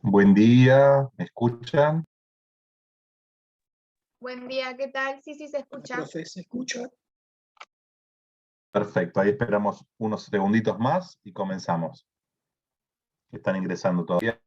Buen día, ¿me escuchan? Buen día, ¿qué tal? Sí, sí, se escucha. Profe, ¿se escucha? Perfecto, ahí esperamos unos segunditos más y comenzamos. Están ingresando todavía.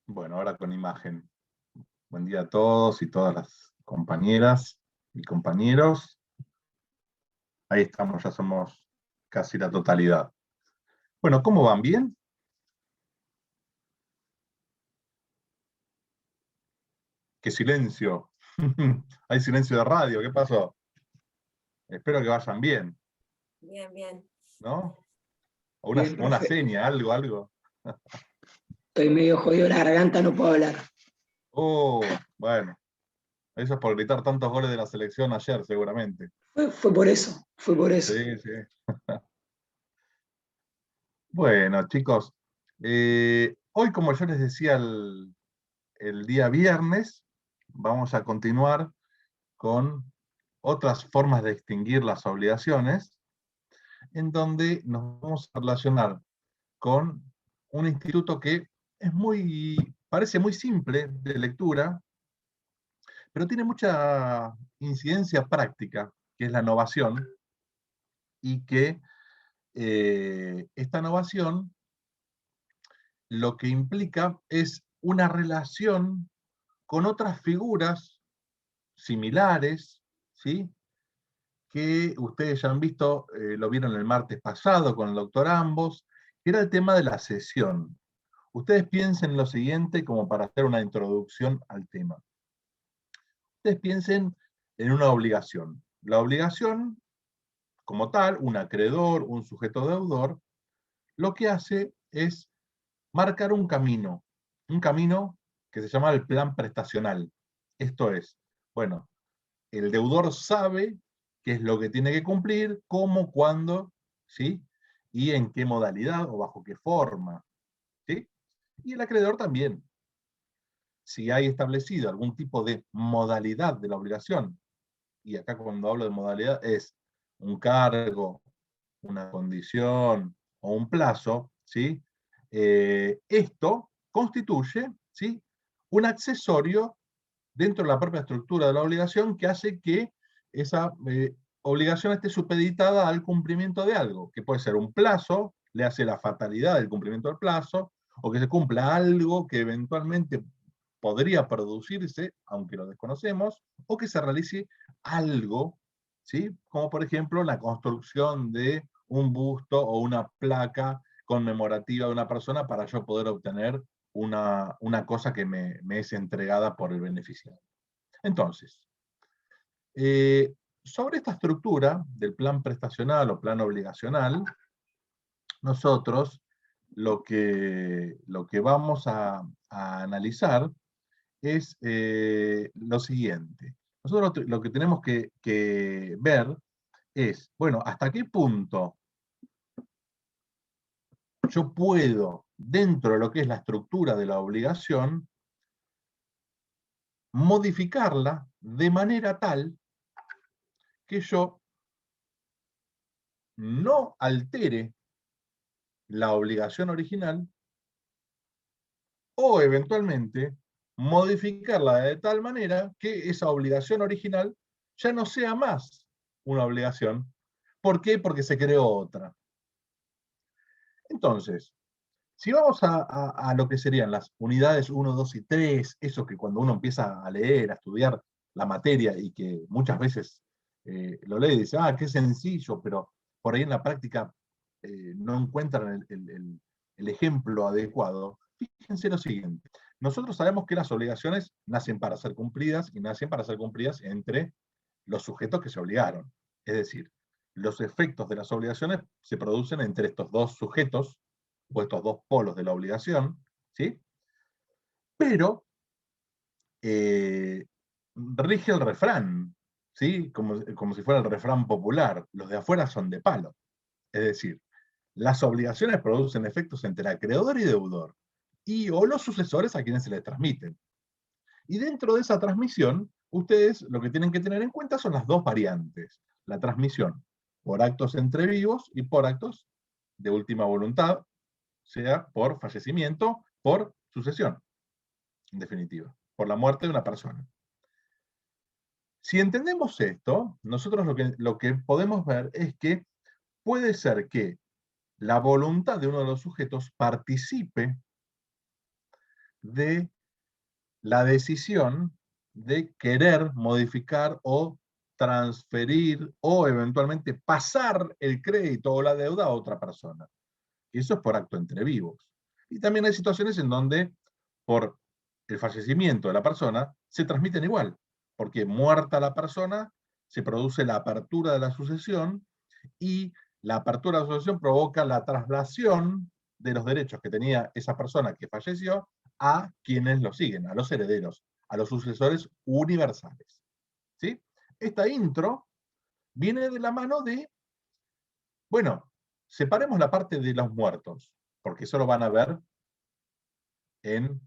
Bueno, ahora con imagen. Buen día a todos y todas las compañeras y compañeros. Ahí estamos, ya somos casi la totalidad. Bueno, ¿cómo van? ¿Bien? ¡Qué silencio! Hay silencio de radio, ¿qué pasó? Espero que vayan bien, Bien, bien. ¿no? O Bien, una profe. seña, algo. Estoy medio jodido de la garganta, no puedo hablar. Bueno, eso es por gritar tantos goles de la selección ayer, seguramente. Fue por eso, fue por eso. Sí, sí. Bueno, chicos, hoy, como yo les decía el día viernes, vamos a continuar con otras formas de extinguir las obligaciones, en donde nos vamos a relacionar con un instituto que parece muy simple de lectura, pero tiene mucha incidencia práctica, que es la innovación, y que esta innovación lo que implica es una relación con otras figuras similares, ¿sí? Que ustedes ya han visto, lo vieron el martes pasado con el doctor Ambos, que era el tema de la cesión. Ustedes piensen lo siguiente como para hacer una introducción al tema. Ustedes piensen en una obligación. La obligación, como tal, un acreedor, un sujeto deudor, lo que hace es marcar un camino que se llama el plan prestacional. Esto es, bueno, el deudor sabe qué es lo que tiene que cumplir, cómo, cuándo, ¿sí? Y en qué modalidad o bajo qué forma, ¿sí? Y el acreedor también. Si hay establecido algún tipo de modalidad de la obligación, y acá cuando hablo de modalidad es un cargo, una condición o un plazo, ¿sí? Esto constituye, ¿sí? Un accesorio dentro de la propia estructura de la obligación que hace que esa obligación esté supeditada al cumplimiento de algo, que puede ser un plazo, le hace la fatalidad del cumplimiento del plazo, o que se cumpla algo que eventualmente podría producirse, aunque lo desconocemos, o que se realice algo, ¿sí? Como por ejemplo la construcción de un busto o una placa conmemorativa de una persona para yo poder obtener una cosa que me es entregada por el beneficiario. Entonces, sobre esta estructura del plan prestacional o plan obligacional, nosotros lo que vamos a analizar es lo siguiente. Nosotros lo que tenemos que ver es, bueno, hasta qué punto yo puedo, dentro de lo que es la estructura de la obligación, modificarla de manera tal que yo no altere la obligación original o eventualmente modificarla de tal manera que esa obligación original ya no sea más una obligación. ¿Por qué? Porque se creó otra. Entonces, Si vamos a lo que serían las unidades 1, 2 y 3, eso que cuando uno empieza a leer, a estudiar la materia y que muchas veces lo lee y dice, ah, qué sencillo, pero por ahí en la práctica no encuentran el ejemplo adecuado, fíjense lo siguiente. Nosotros sabemos que las obligaciones nacen para ser cumplidas y nacen para ser cumplidas entre los sujetos que se obligaron. Es decir, los efectos de las obligaciones se producen entre estos dos sujetos o estos dos polos de la obligación, ¿sí? Pero rige el refrán, ¿sí? Como si fuera el refrán popular, los de afuera son de palo. Es decir, las obligaciones producen efectos entre acreedor y deudor, y o los sucesores a quienes se les transmiten. Y dentro de esa transmisión, ustedes lo que tienen que tener en cuenta son las dos variantes. La transmisión por actos entre vivos y por actos de última voluntad, sea por fallecimiento, por sucesión, en definitiva, por la muerte de una persona. Si entendemos esto, nosotros lo que podemos ver es que puede ser que la voluntad de uno de los sujetos participe de la decisión de querer modificar o transferir o eventualmente pasar el crédito o la deuda a otra persona. Y eso es por acto entre vivos. Y también hay situaciones en donde por el fallecimiento de la persona se transmiten igual, porque muerta la persona se produce la apertura de la sucesión y la apertura de la sucesión provoca la traslación de los derechos que tenía esa persona que falleció a quienes lo siguen, a los herederos, a los sucesores universales. ¿Sí? Esta intro viene de la mano de, bueno, separemos la parte de los muertos, porque eso lo van a ver en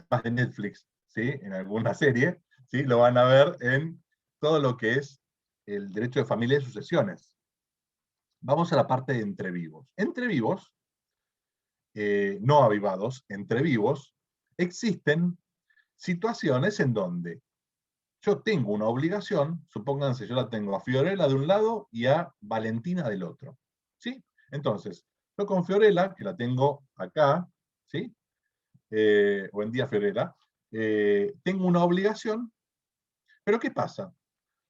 más de Netflix, ¿sí? En alguna serie, ¿sí? Lo van a ver en todo lo que es el derecho de familia y sucesiones. Vamos a la parte de entre vivos. Entre vivos, no avivados, entre vivos, existen situaciones en donde yo tengo una obligación, supónganse, yo la tengo a Fiorella de un lado y a Valentina del otro. ¿Sí? Entonces, yo con Fiorella, que la tengo acá, ¿sí? Buen día Fiorella, tengo una obligación, pero ¿qué pasa?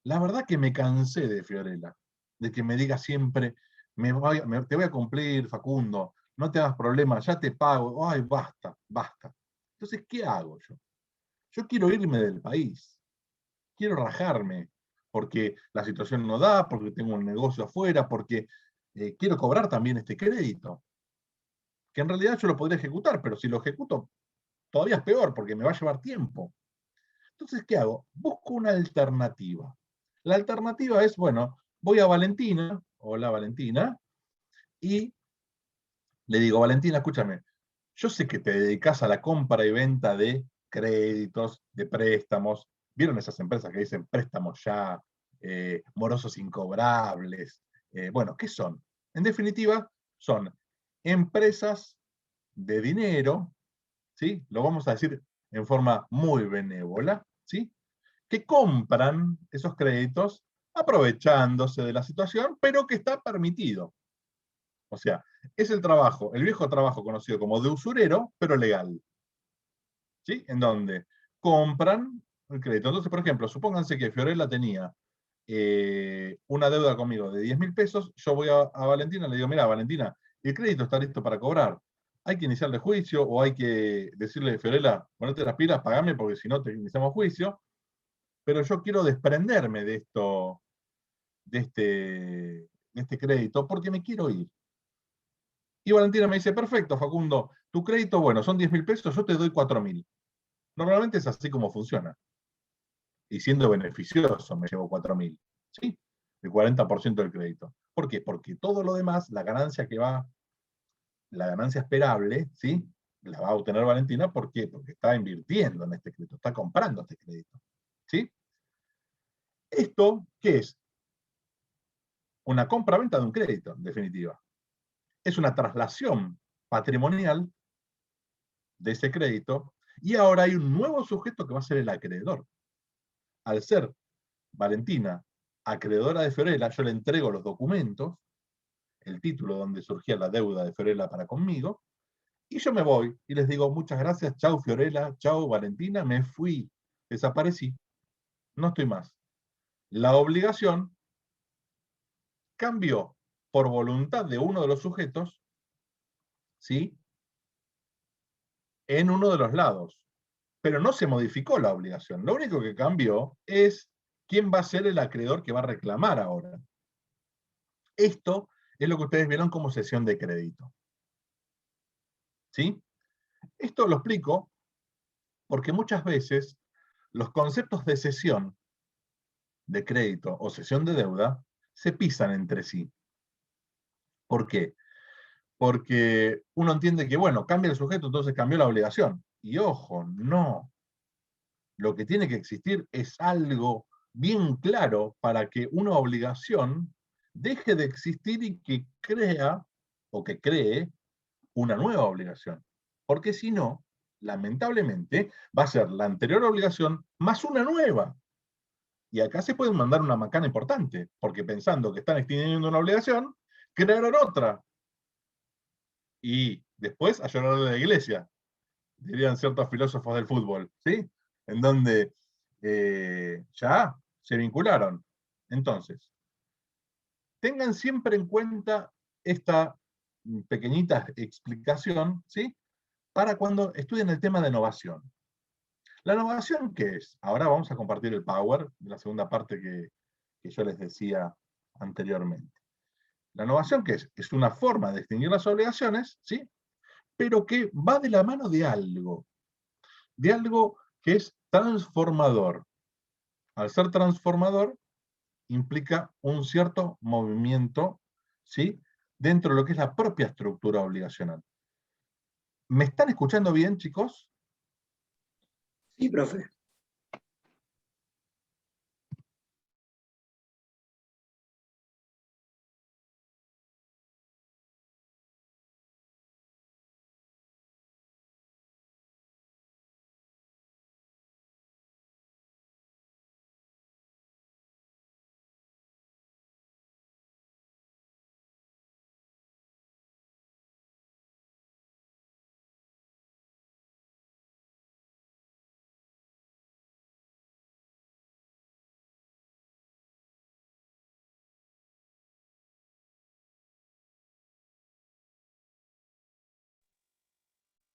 La verdad que me cansé de Fiorella, de que me diga siempre, te voy a cumplir, Facundo, no te hagas problema, ya te pago, ay, basta, basta. Entonces, ¿qué hago yo? Yo quiero irme del país, quiero rajarme, porque la situación no da, porque tengo un negocio afuera, porque quiero cobrar también este crédito, que en realidad yo lo podría ejecutar, pero si lo ejecuto, todavía es peor, porque me va a llevar tiempo. Entonces, ¿qué hago? Busco una alternativa. La alternativa es, bueno, voy a Valentina, hola Valentina, y le digo, Valentina, escúchame, yo sé que te dedicas a la compra y venta de créditos, de préstamos. ¿Vieron esas empresas que dicen préstamos ya, morosos incobrables? Bueno, ¿qué son? En definitiva, son empresas de dinero, ¿sí? Lo vamos a decir en forma muy benévola, ¿sí? Que compran esos créditos aprovechándose de la situación, pero que está permitido. O sea, es el trabajo, el viejo trabajo conocido como de usurero, pero legal. ¿Sí? En donde compran el crédito. Entonces, por ejemplo, supónganse que Fiorella tenía una deuda conmigo de 10.000 pesos, yo voy a Valentina y le digo, mira, Valentina, el crédito está listo para cobrar. Hay que iniciarle juicio o hay que decirle, Fiorella, ponete las pilas, pagame porque si no te iniciamos juicio. Pero yo quiero desprenderme de esto, de este crédito, porque me quiero ir. Y Valentina me dice, perfecto, Facundo, tu crédito, bueno, son 10.000 pesos, yo te doy 4.000. Normalmente es así como funciona. Y siendo beneficioso me llevo 4.000. ¿Sí? El 40% del crédito. ¿Por qué? Porque todo lo demás, la ganancia que va, la ganancia esperable, ¿sí? La va a obtener Valentina. ¿Por qué? Porque está invirtiendo en este crédito, está comprando este crédito. ¿Sí? ¿Esto qué es? Una compra-venta de un crédito, en definitiva. Es una traslación patrimonial de ese crédito y ahora hay un nuevo sujeto que va a ser el acreedor. Al ser Valentina acreedora de Fiorella, yo le entrego los documentos, el título donde surgía la deuda de Fiorella para conmigo, Y yo me voy y les digo, muchas gracias, chau Fiorella, chau Valentina, me fui, desaparecí, no estoy más. La obligación cambió por voluntad de uno de los sujetos, ¿sí?, en uno de los lados. Pero no se modificó la obligación. Lo único que cambió es quién va a ser el acreedor que va a reclamar ahora. Esto es lo que ustedes vieron como cesión de crédito. ¿Sí? Esto lo explico porque muchas veces los conceptos de cesión de crédito o cesión de deuda se pisan entre sí. ¿Por qué? Porque uno entiende que, bueno, cambia el sujeto, entonces cambió la obligación. Y ojo, no. Lo que tiene que existir es algo bien claro para que una obligación deje de existir y que crea o que cree una nueva obligación. Porque si no, lamentablemente, va a ser la anterior obligación más una nueva. Y acá se puede mandar una macana importante, porque pensando que están extinguiendo una obligación, crearon otra. Y después a llorar de la iglesia, dirían ciertos filósofos del fútbol, ¿sí? En donde ya se vincularon. Entonces, tengan siempre en cuenta esta pequeñita explicación, ¿sí?, para cuando estudien el tema de novación. ¿La novación qué es? Ahora vamos a compartir el power, la segunda parte que yo les decía anteriormente. ¿La novación qué es? Es una forma de extinguir las obligaciones, ¿sí?, pero que va de la mano de algo que es transformador. Al ser transformador, implica un cierto movimiento, ¿sí?, dentro de lo que es la propia estructura obligacional. ¿Me están escuchando bien, chicos? Sí, profe.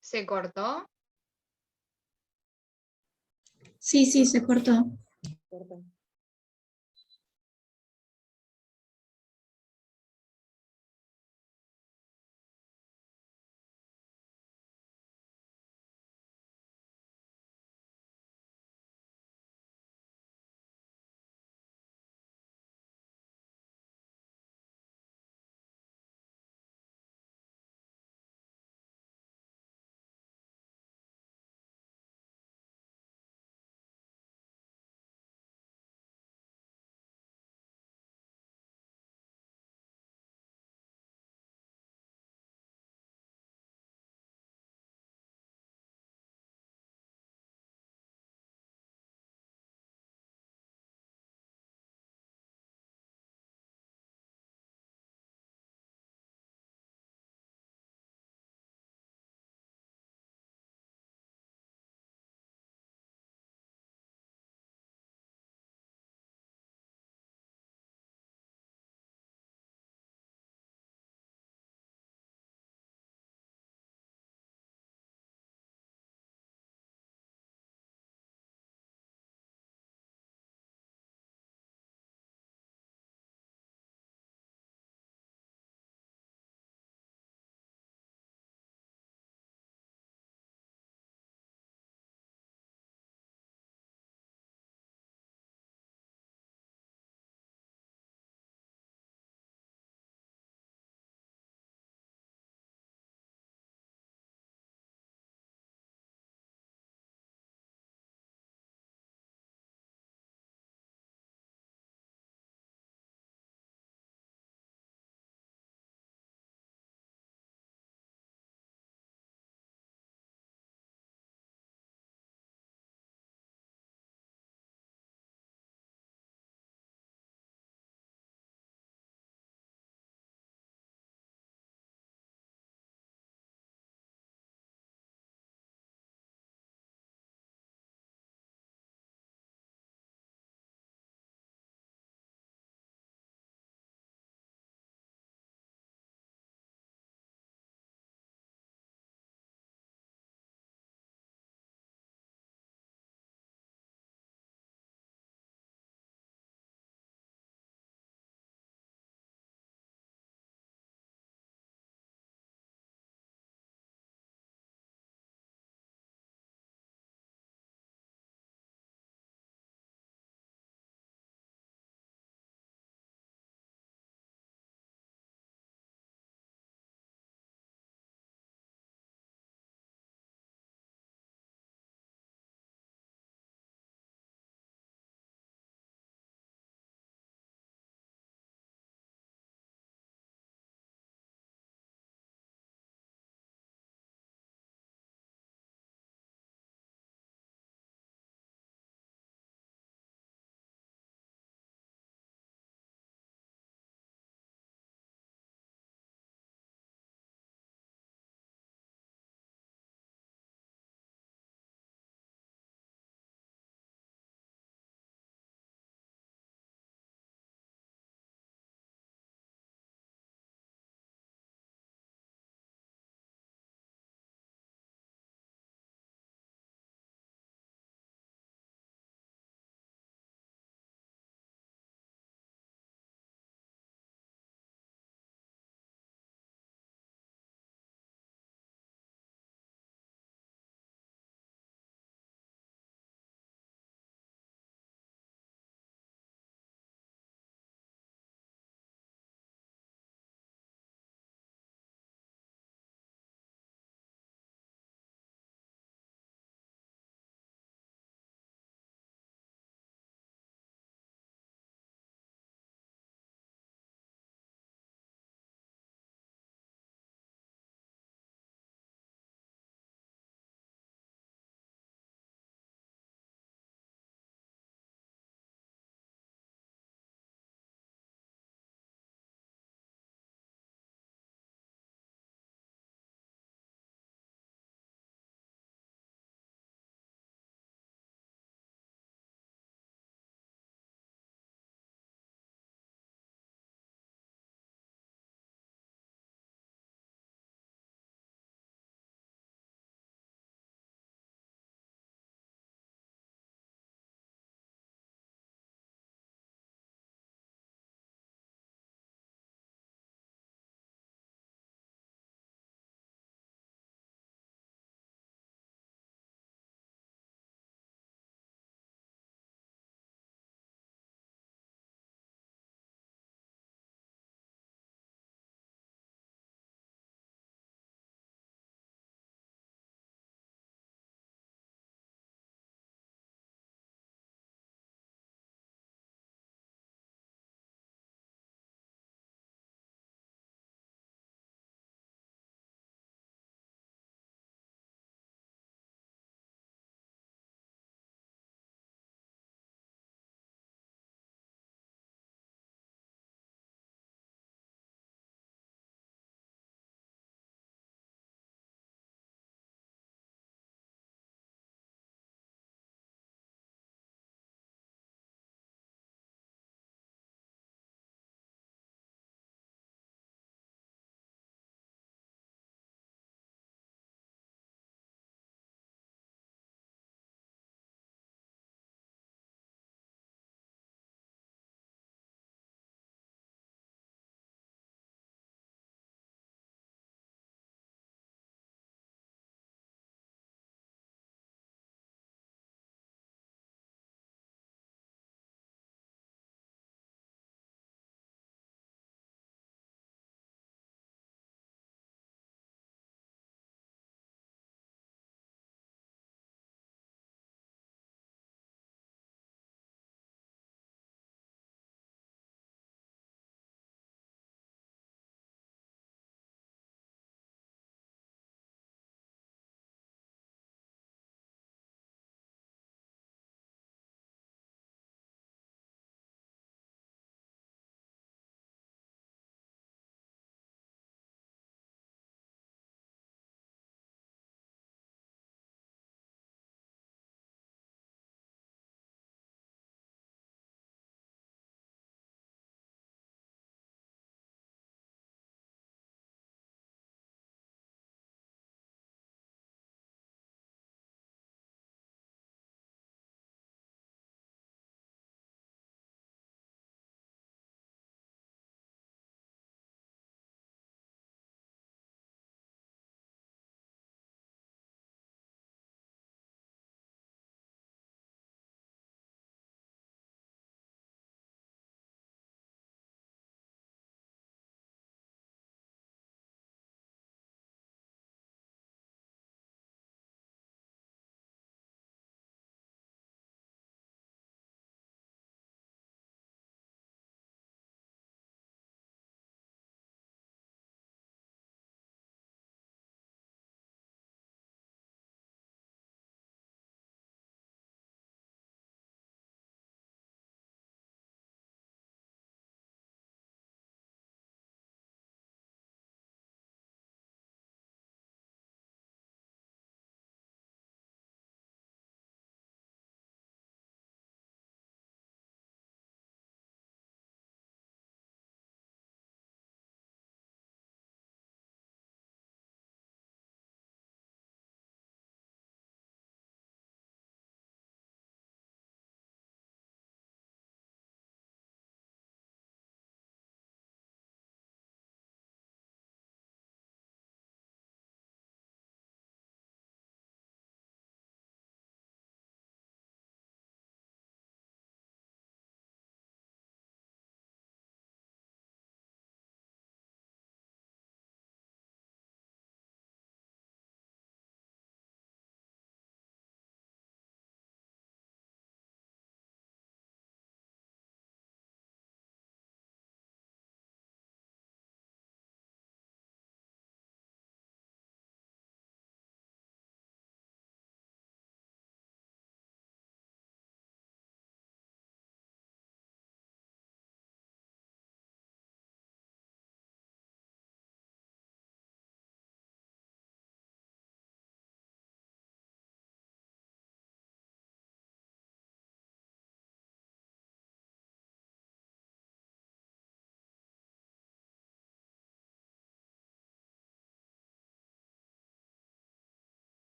¿Se cortó? Sí, sí, se cortó.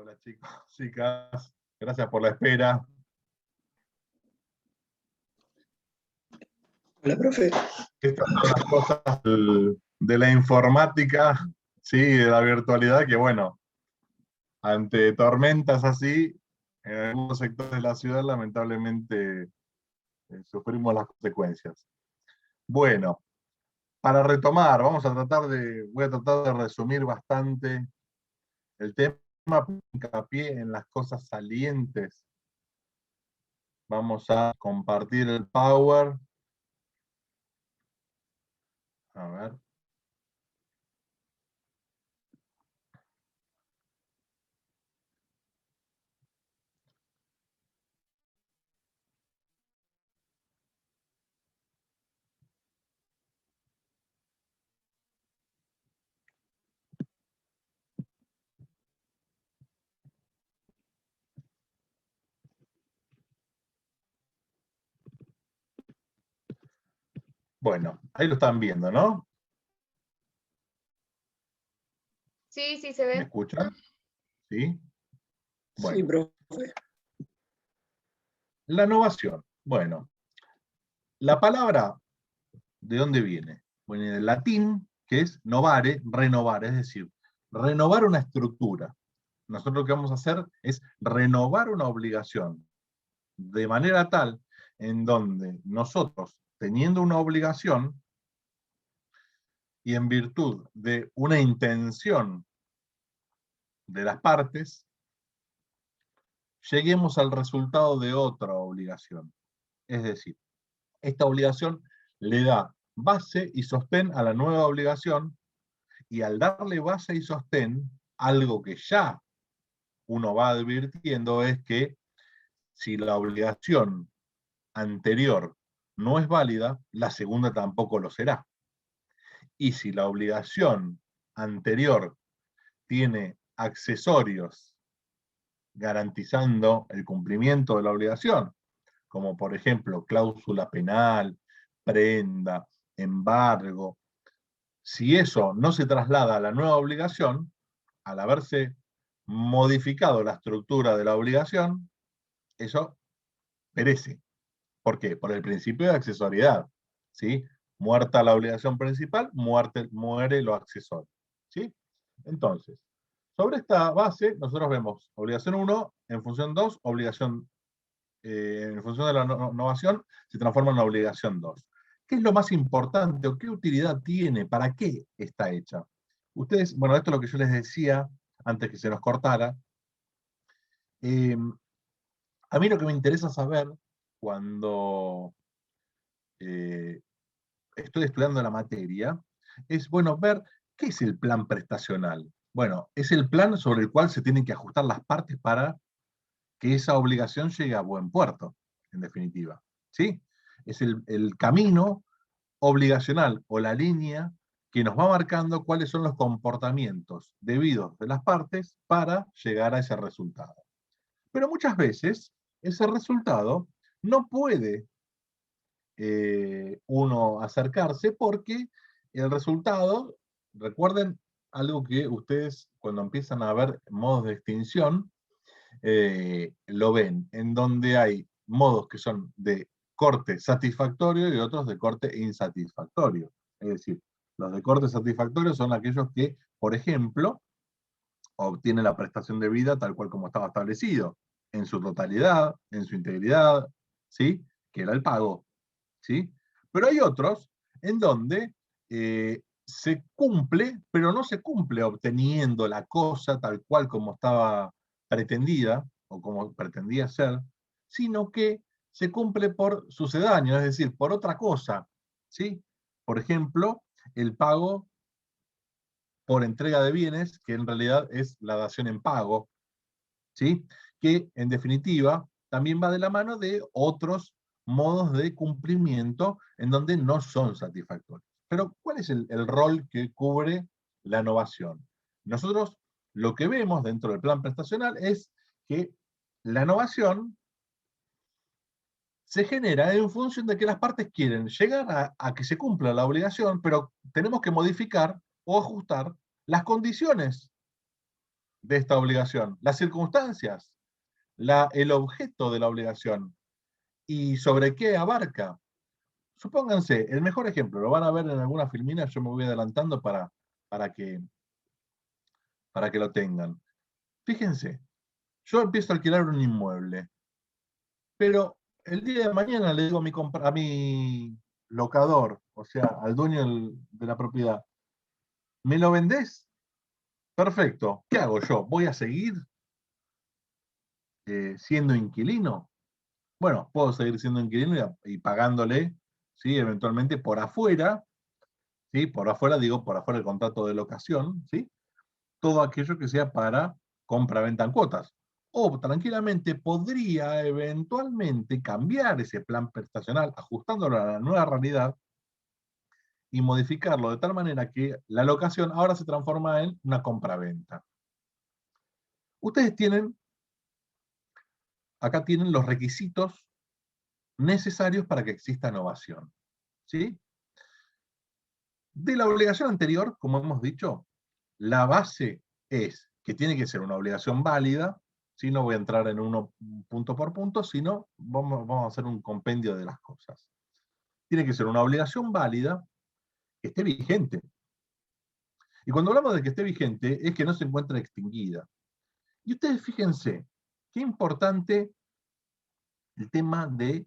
Hola chicos, chicas, gracias por la espera. Hola, profe. Estas son las cosas de la informática, sí, de la virtualidad, que bueno, ante tormentas así, en algunos sectores de la ciudad lamentablemente sufrimos las consecuencias. Bueno, para retomar, voy a tratar de resumir bastante el tema, hincapié en las cosas salientes. Vamos a compartir el Power. A ver. Bueno, ahí lo están viendo, ¿no? Sí, sí se ¿Me ve. escuchan? ¿Sí? Sí, Bueno, profe. la innovación. Bueno, la palabra, ¿de dónde viene? Viene del latín, que es novare, renovar, es decir, renovar una estructura. Nosotros lo que vamos a hacer es renovar una obligación, de manera tal en donde nosotros, teniendo una obligación, y en virtud de una intención de las partes, lleguemos al resultado de otra obligación. Es decir, esta obligación le da base y sostén a la nueva obligación, y al darle base y sostén, algo que ya uno va advirtiendo es que si la obligación anterior no es válida, la segunda tampoco lo será. Y si la obligación anterior tiene accesorios garantizando el cumplimiento de la obligación, como por ejemplo cláusula penal, prenda, embargo, si eso no se traslada a la nueva obligación, al haberse modificado la estructura de la obligación, eso perece. ¿Por qué? Por el principio de accesoriedad. ¿Sí? Muerta la obligación principal, muere lo accesorio. ¿Sí? Entonces, sobre esta base, nosotros vemos obligación 1 en función 2, obligación en función de la innovación, se transforma en una obligación 2. ¿Qué es lo más importante o qué utilidad tiene? ¿Para qué está hecha? Ustedes, bueno, esto es lo que yo les decía antes que se nos cortara. Eh, a mí lo que me interesa saber cuando estoy estudiando la materia es, bueno, ver qué es el plan prestacional. Bueno, es el plan sobre el cual se tienen que ajustar las partes para que esa obligación llegue a buen puerto, en definitiva. ¿Sí? Es el camino obligacional o la línea que nos va marcando cuáles son los comportamientos debidos de las partes para llegar a ese resultado. Pero muchas veces ese resultado no puede uno acercarse porque el resultado, recuerden algo que ustedes cuando empiezan a ver modos de extinción, lo ven, en donde hay modos que son de corte satisfactorio y otros de corte insatisfactorio. Es decir, los de corte satisfactorio son aquellos que, por ejemplo, obtienen la prestación de vida tal cual como estaba establecido, en su totalidad, en su integridad, ¿sí? Que era el pago, ¿sí? Pero hay otros en donde se cumple, pero no se cumple obteniendo la cosa tal cual como estaba pretendida, o como pretendía ser, sino que se cumple por sucedáneo, es decir, por otra cosa, ¿sí? Por ejemplo, el pago por entrega de bienes, que en realidad es la dación en pago, ¿sí? Que en definitiva también va de la mano de otros modos de cumplimiento en donde no son satisfactorios. Pero, ¿cuál es el rol que cubre la innovación? Nosotros lo que vemos dentro del plan prestacional es que la innovación se genera en función de que las partes quieren llegar a que se cumpla la obligación, pero tenemos que modificar o ajustar las condiciones de esta obligación? Las circunstancias, el objeto de la obligación y sobre qué abarca. Supónganse, el mejor ejemplo, lo van a ver en alguna filmina, yo me voy adelantando para que lo tengan. Fíjense, yo empiezo a alquilar un inmueble, pero el día de mañana le digo a mi locador, o sea, al dueño de la propiedad, ¿me lo vendés? Perfecto. ¿Qué hago yo? ¿Voy a seguir siendo inquilino? Bueno, puedo seguir siendo inquilino y pagándole, ¿sí? Eventualmente por afuera, ¿sí? Por afuera, digo, por afuera del contrato de locación, ¿sí? Todo aquello que sea para compra-venta en cuotas. O tranquilamente podría eventualmente cambiar ese plan prestacional, ajustándolo a la nueva realidad y modificarlo de tal manera que la locación ahora se transforma en una compra-venta. Ustedes acá tienen los requisitos necesarios para que exista innovación, ¿sí? De la obligación anterior, como hemos dicho, la base es que tiene que ser una obligación válida, ¿sí? No voy a entrar en uno punto por punto, sino vamos a hacer un compendio de las cosas. Tiene que ser una obligación válida que esté vigente. Y cuando hablamos de que esté vigente, es que no se encuentre extinguida. Y ustedes fíjense, qué importante el tema de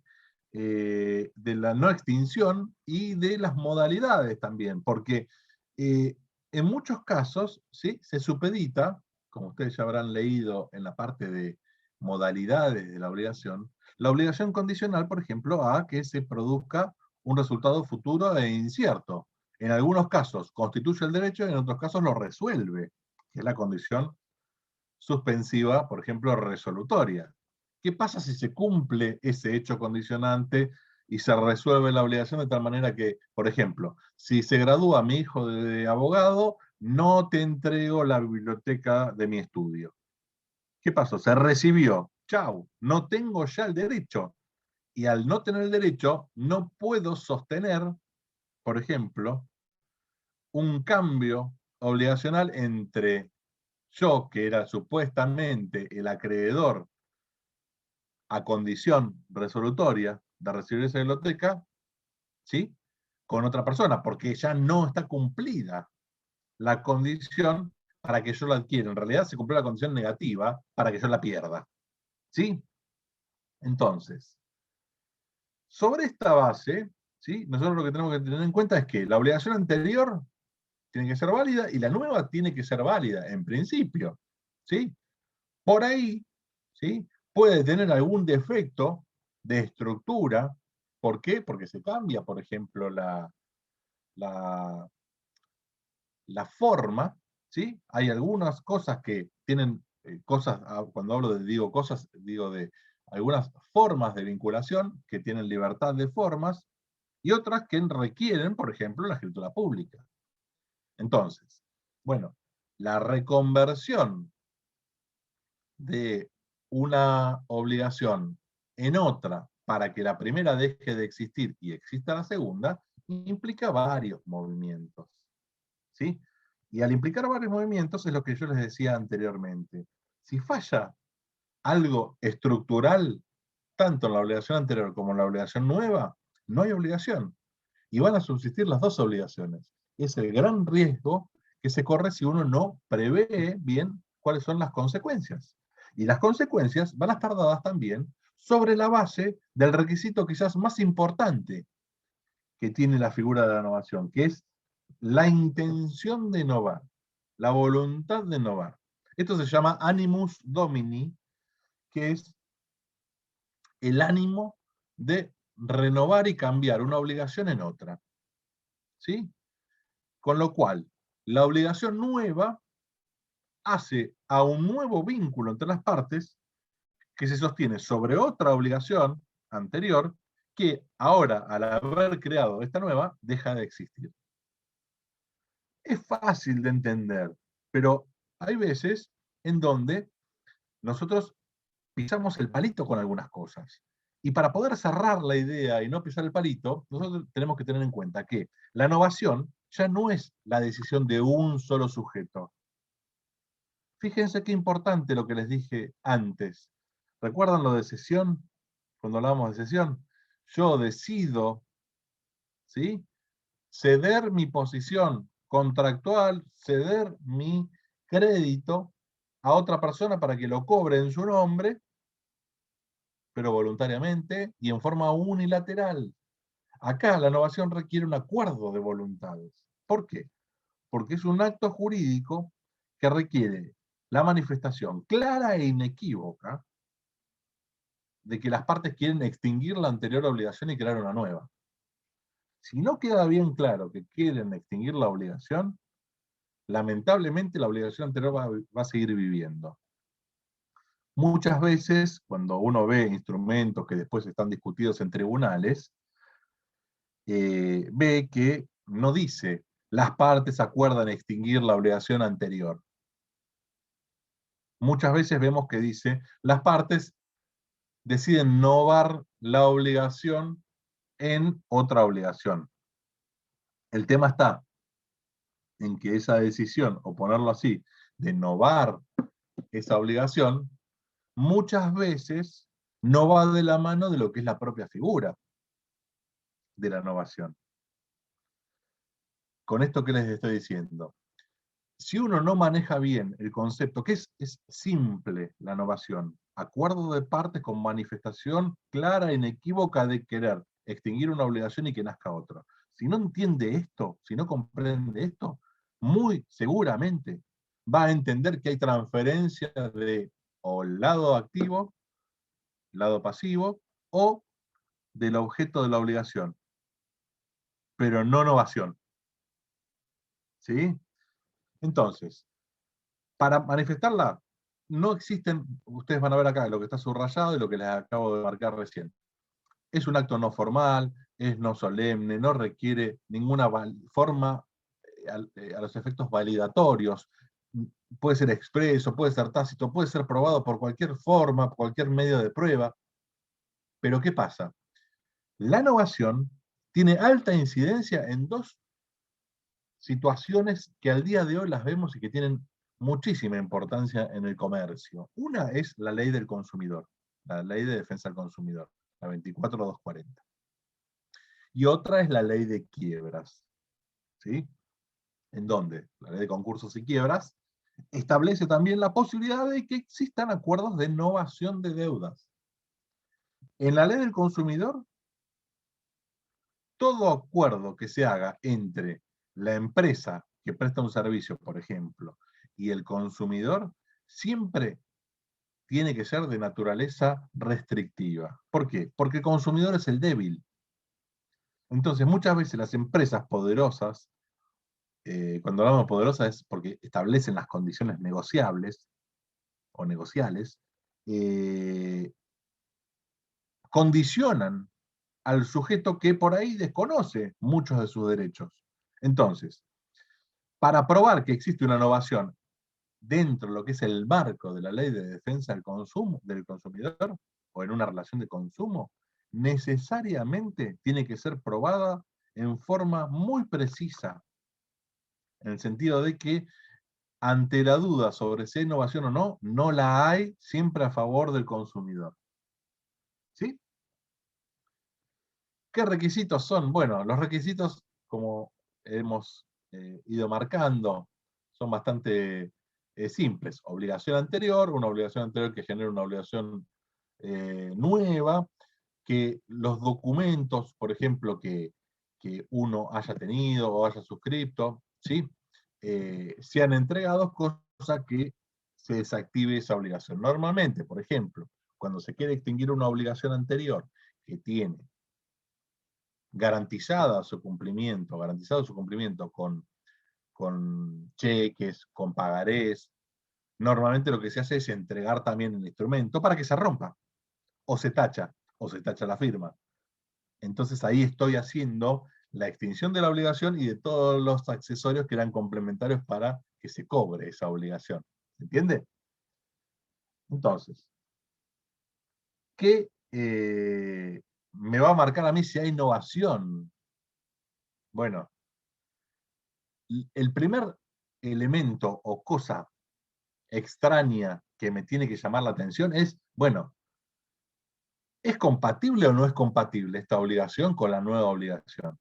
la no extinción y de las modalidades también, porque en muchos casos, ¿sí? Se supedita, como ustedes ya habrán leído en la parte de modalidades de la obligación condicional, por ejemplo, a que se produzca un resultado futuro e incierto. En algunos casos constituye el derecho, en otros casos lo resuelve, que es la condición suspensiva, por ejemplo, resolutoria. ¿Qué pasa si se cumple ese hecho condicionante y se resuelve la obligación de tal manera que, por ejemplo, si se gradúa mi hijo de abogado, no te entrego la biblioteca de mi estudio? ¿Qué pasó? Se recibió. Chau, no tengo ya el derecho. Y al no tener el derecho, no puedo sostener, por ejemplo, un cambio obligacional entre yo, que era supuestamente el acreedor a condición resolutoria de recibir esa biblioteca, ¿sí? Con otra persona, porque ya no está cumplida la condición para que yo la adquiera. En realidad se cumplió la condición negativa para que yo la pierda. ¿Sí? Entonces, sobre esta base, ¿sí? Nosotros lo que tenemos que tener en cuenta es que la obligación anterior tiene que ser válida y la nueva tiene que ser válida, en principio. ¿Sí? Por ahí, ¿sí? Puede tener algún defecto de estructura. ¿Por qué? Porque se cambia, por ejemplo, la forma, ¿sí? Hay algunas cosas que tienen cosas, cuando digo cosas, digo de algunas formas de vinculación que tienen libertad de formas y otras que requieren, por ejemplo, la escritura pública. Entonces, bueno, la reconversión de una obligación en otra para que la primera deje de existir y exista la segunda, implica varios movimientos. ¿Sí? Y al implicar varios movimientos es lo que yo les decía anteriormente. Si falla algo estructural, tanto en la obligación anterior como en la obligación nueva, no hay obligación. Y van a subsistir las dos obligaciones. Es el gran riesgo que se corre si uno no prevé bien cuáles son las consecuencias. Y las consecuencias van a estar dadas también sobre la base del requisito quizás más importante que tiene la figura de la innovación, que es la intención de innovar, la voluntad de innovar. Esto se llama animus domini, que es el ánimo de renovar y cambiar una obligación en otra. ¿Sí? Con lo cual, la obligación nueva hace a un nuevo vínculo entre las partes que se sostiene sobre otra obligación anterior que ahora, al haber creado esta nueva, deja de existir. Es fácil de entender, pero hay veces en donde nosotros pisamos el palito con algunas cosas. Y para poder cerrar la idea y no pisar el palito, nosotros tenemos que tener en cuenta que la innovación ya no es la decisión de un solo sujeto. Fíjense qué importante lo que les dije antes. ¿Recuerdan lo de cesión? Cuando hablábamos de cesión. Yo decido, ¿sí?, ceder mi posición contractual, ceder mi crédito a otra persona para que lo cobre en su nombre, pero voluntariamente y en forma unilateral. Acá la novación requiere un acuerdo de voluntades. ¿Por qué? Porque es un acto jurídico que requiere la manifestación clara e inequívoca de que las partes quieren extinguir la anterior obligación y crear una nueva. Si no queda bien claro que quieren extinguir la obligación, lamentablemente la obligación anterior va a seguir viviendo. Muchas veces, cuando uno ve instrumentos que después están discutidos en tribunales, ve que no dice las partes acuerdan extinguir la obligación anterior. Muchas veces vemos que dice las partes deciden novar la obligación en otra obligación. El tema está en que esa decisión, o ponerlo así, de novar esa obligación, muchas veces no va de la mano de lo que es la propia figura de la novación. Con esto que les estoy diciendo, si uno no maneja bien el concepto, que es simple la novación, acuerdo de partes con manifestación clara e inequívoca de querer extinguir una obligación y que nazca otra. Si no entiende esto, si no comprende esto, muy seguramente va a entender que hay transferencia de o el lado activo, lado pasivo, o del objeto de la obligación, pero no novación. ¿Sí? Entonces, para manifestarla, no existen, ustedes van a ver acá lo que está subrayado y lo que les acabo de marcar recién. Es un acto no formal, es no solemne, no requiere ninguna forma a los efectos validatorios. Puede ser expreso, puede ser tácito, puede ser probado por cualquier forma, por cualquier medio de prueba. Pero ¿qué pasa? La novación tiene alta incidencia en dos situaciones que al día de hoy las vemos y que tienen muchísima importancia en el comercio. Una es la ley del consumidor, la ley de defensa del consumidor, la 24240. Y otra es la ley de quiebras, ¿sí? En donde la ley de concursos y quiebras establece también la posibilidad de que existan acuerdos de novación de deudas. En la ley del consumidor, todo acuerdo que se haga entre la empresa que presta un servicio, por ejemplo, y el consumidor, siempre tiene que ser de naturaleza restrictiva. ¿Por qué? Porque el consumidor es el débil. Entonces, muchas veces las empresas poderosas, cuando hablamos de poderosas es porque establecen las condiciones negociables o negociales, condicionan al sujeto que por ahí desconoce muchos de sus derechos. Entonces, para probar que existe una novación dentro de lo que es el marco de la ley de defensa del consumo, del consumidor, o en una relación de consumo, necesariamente tiene que ser probada en forma muy precisa, en el sentido de que ante la duda sobre si hay innovación o no, no la hay, siempre a favor del consumidor. ¿Sí? ¿Qué requisitos son? Bueno, los requisitos, como hemos ido marcando, son bastante simples. Obligación anterior, una obligación anterior que genera una obligación nueva, que los documentos, por ejemplo, que uno haya tenido o haya suscrito, ¿sí? Sean entregados, cosa que se desactive esa obligación. Normalmente, por ejemplo, cuando se quiere extinguir una obligación anterior que tiene garantizado su cumplimiento con cheques, con pagarés, normalmente lo que se hace es entregar también el instrumento para que se rompa, o se tacha la firma. Entonces ahí estoy haciendo la extinción de la obligación y de todos los accesorios que eran complementarios para que se cobre esa obligación. ¿Se entiende? Entonces, ¿qué me va a marcar a mí si hay innovación? Bueno, el primer elemento o cosa extraña que me tiene que llamar la atención es, bueno, ¿es compatible o no es compatible esta obligación con la nueva obligación?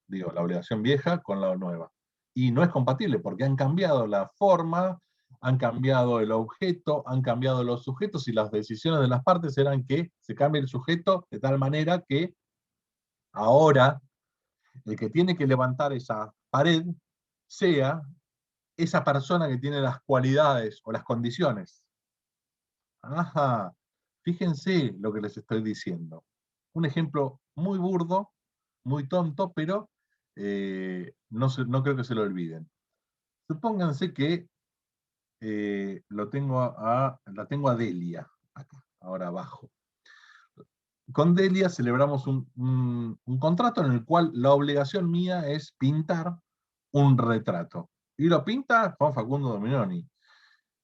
Digo, la obligación vieja con la nueva. Y no es compatible porque han cambiado la forma, han cambiado el objeto, han cambiado los sujetos y las decisiones de las partes eran que se cambie el sujeto de tal manera que ahora el que tiene que levantar esa pared sea esa persona que tiene las cualidades o las condiciones. Ajá, fíjense lo que les estoy diciendo. Un ejemplo muy burdo, muy tonto, pero no creo que se lo olviden. Supónganse que la tengo a Delia, acá, ahora abajo. Con Delia celebramos un contrato en el cual la obligación mía es pintar un retrato. Y lo pinta Juan Facundo Dominoni.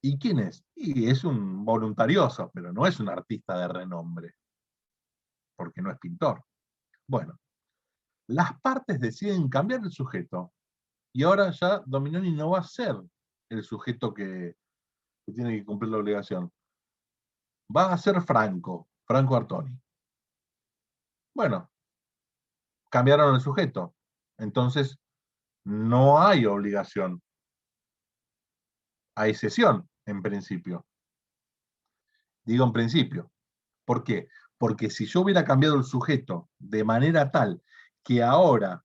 ¿Y quién es? Y es un voluntarioso, pero no es un artista de renombre, porque no es pintor. Bueno, las partes deciden cambiar el sujeto, y ahora ya Dominoni no va a ser el sujeto que tiene que cumplir la obligación. Va a ser Franco Artoni. Bueno, cambiaron el sujeto, entonces no hay obligación. Hay cesión, en principio. Digo en principio. ¿Por qué? Porque si yo hubiera cambiado el sujeto de manera tal que ahora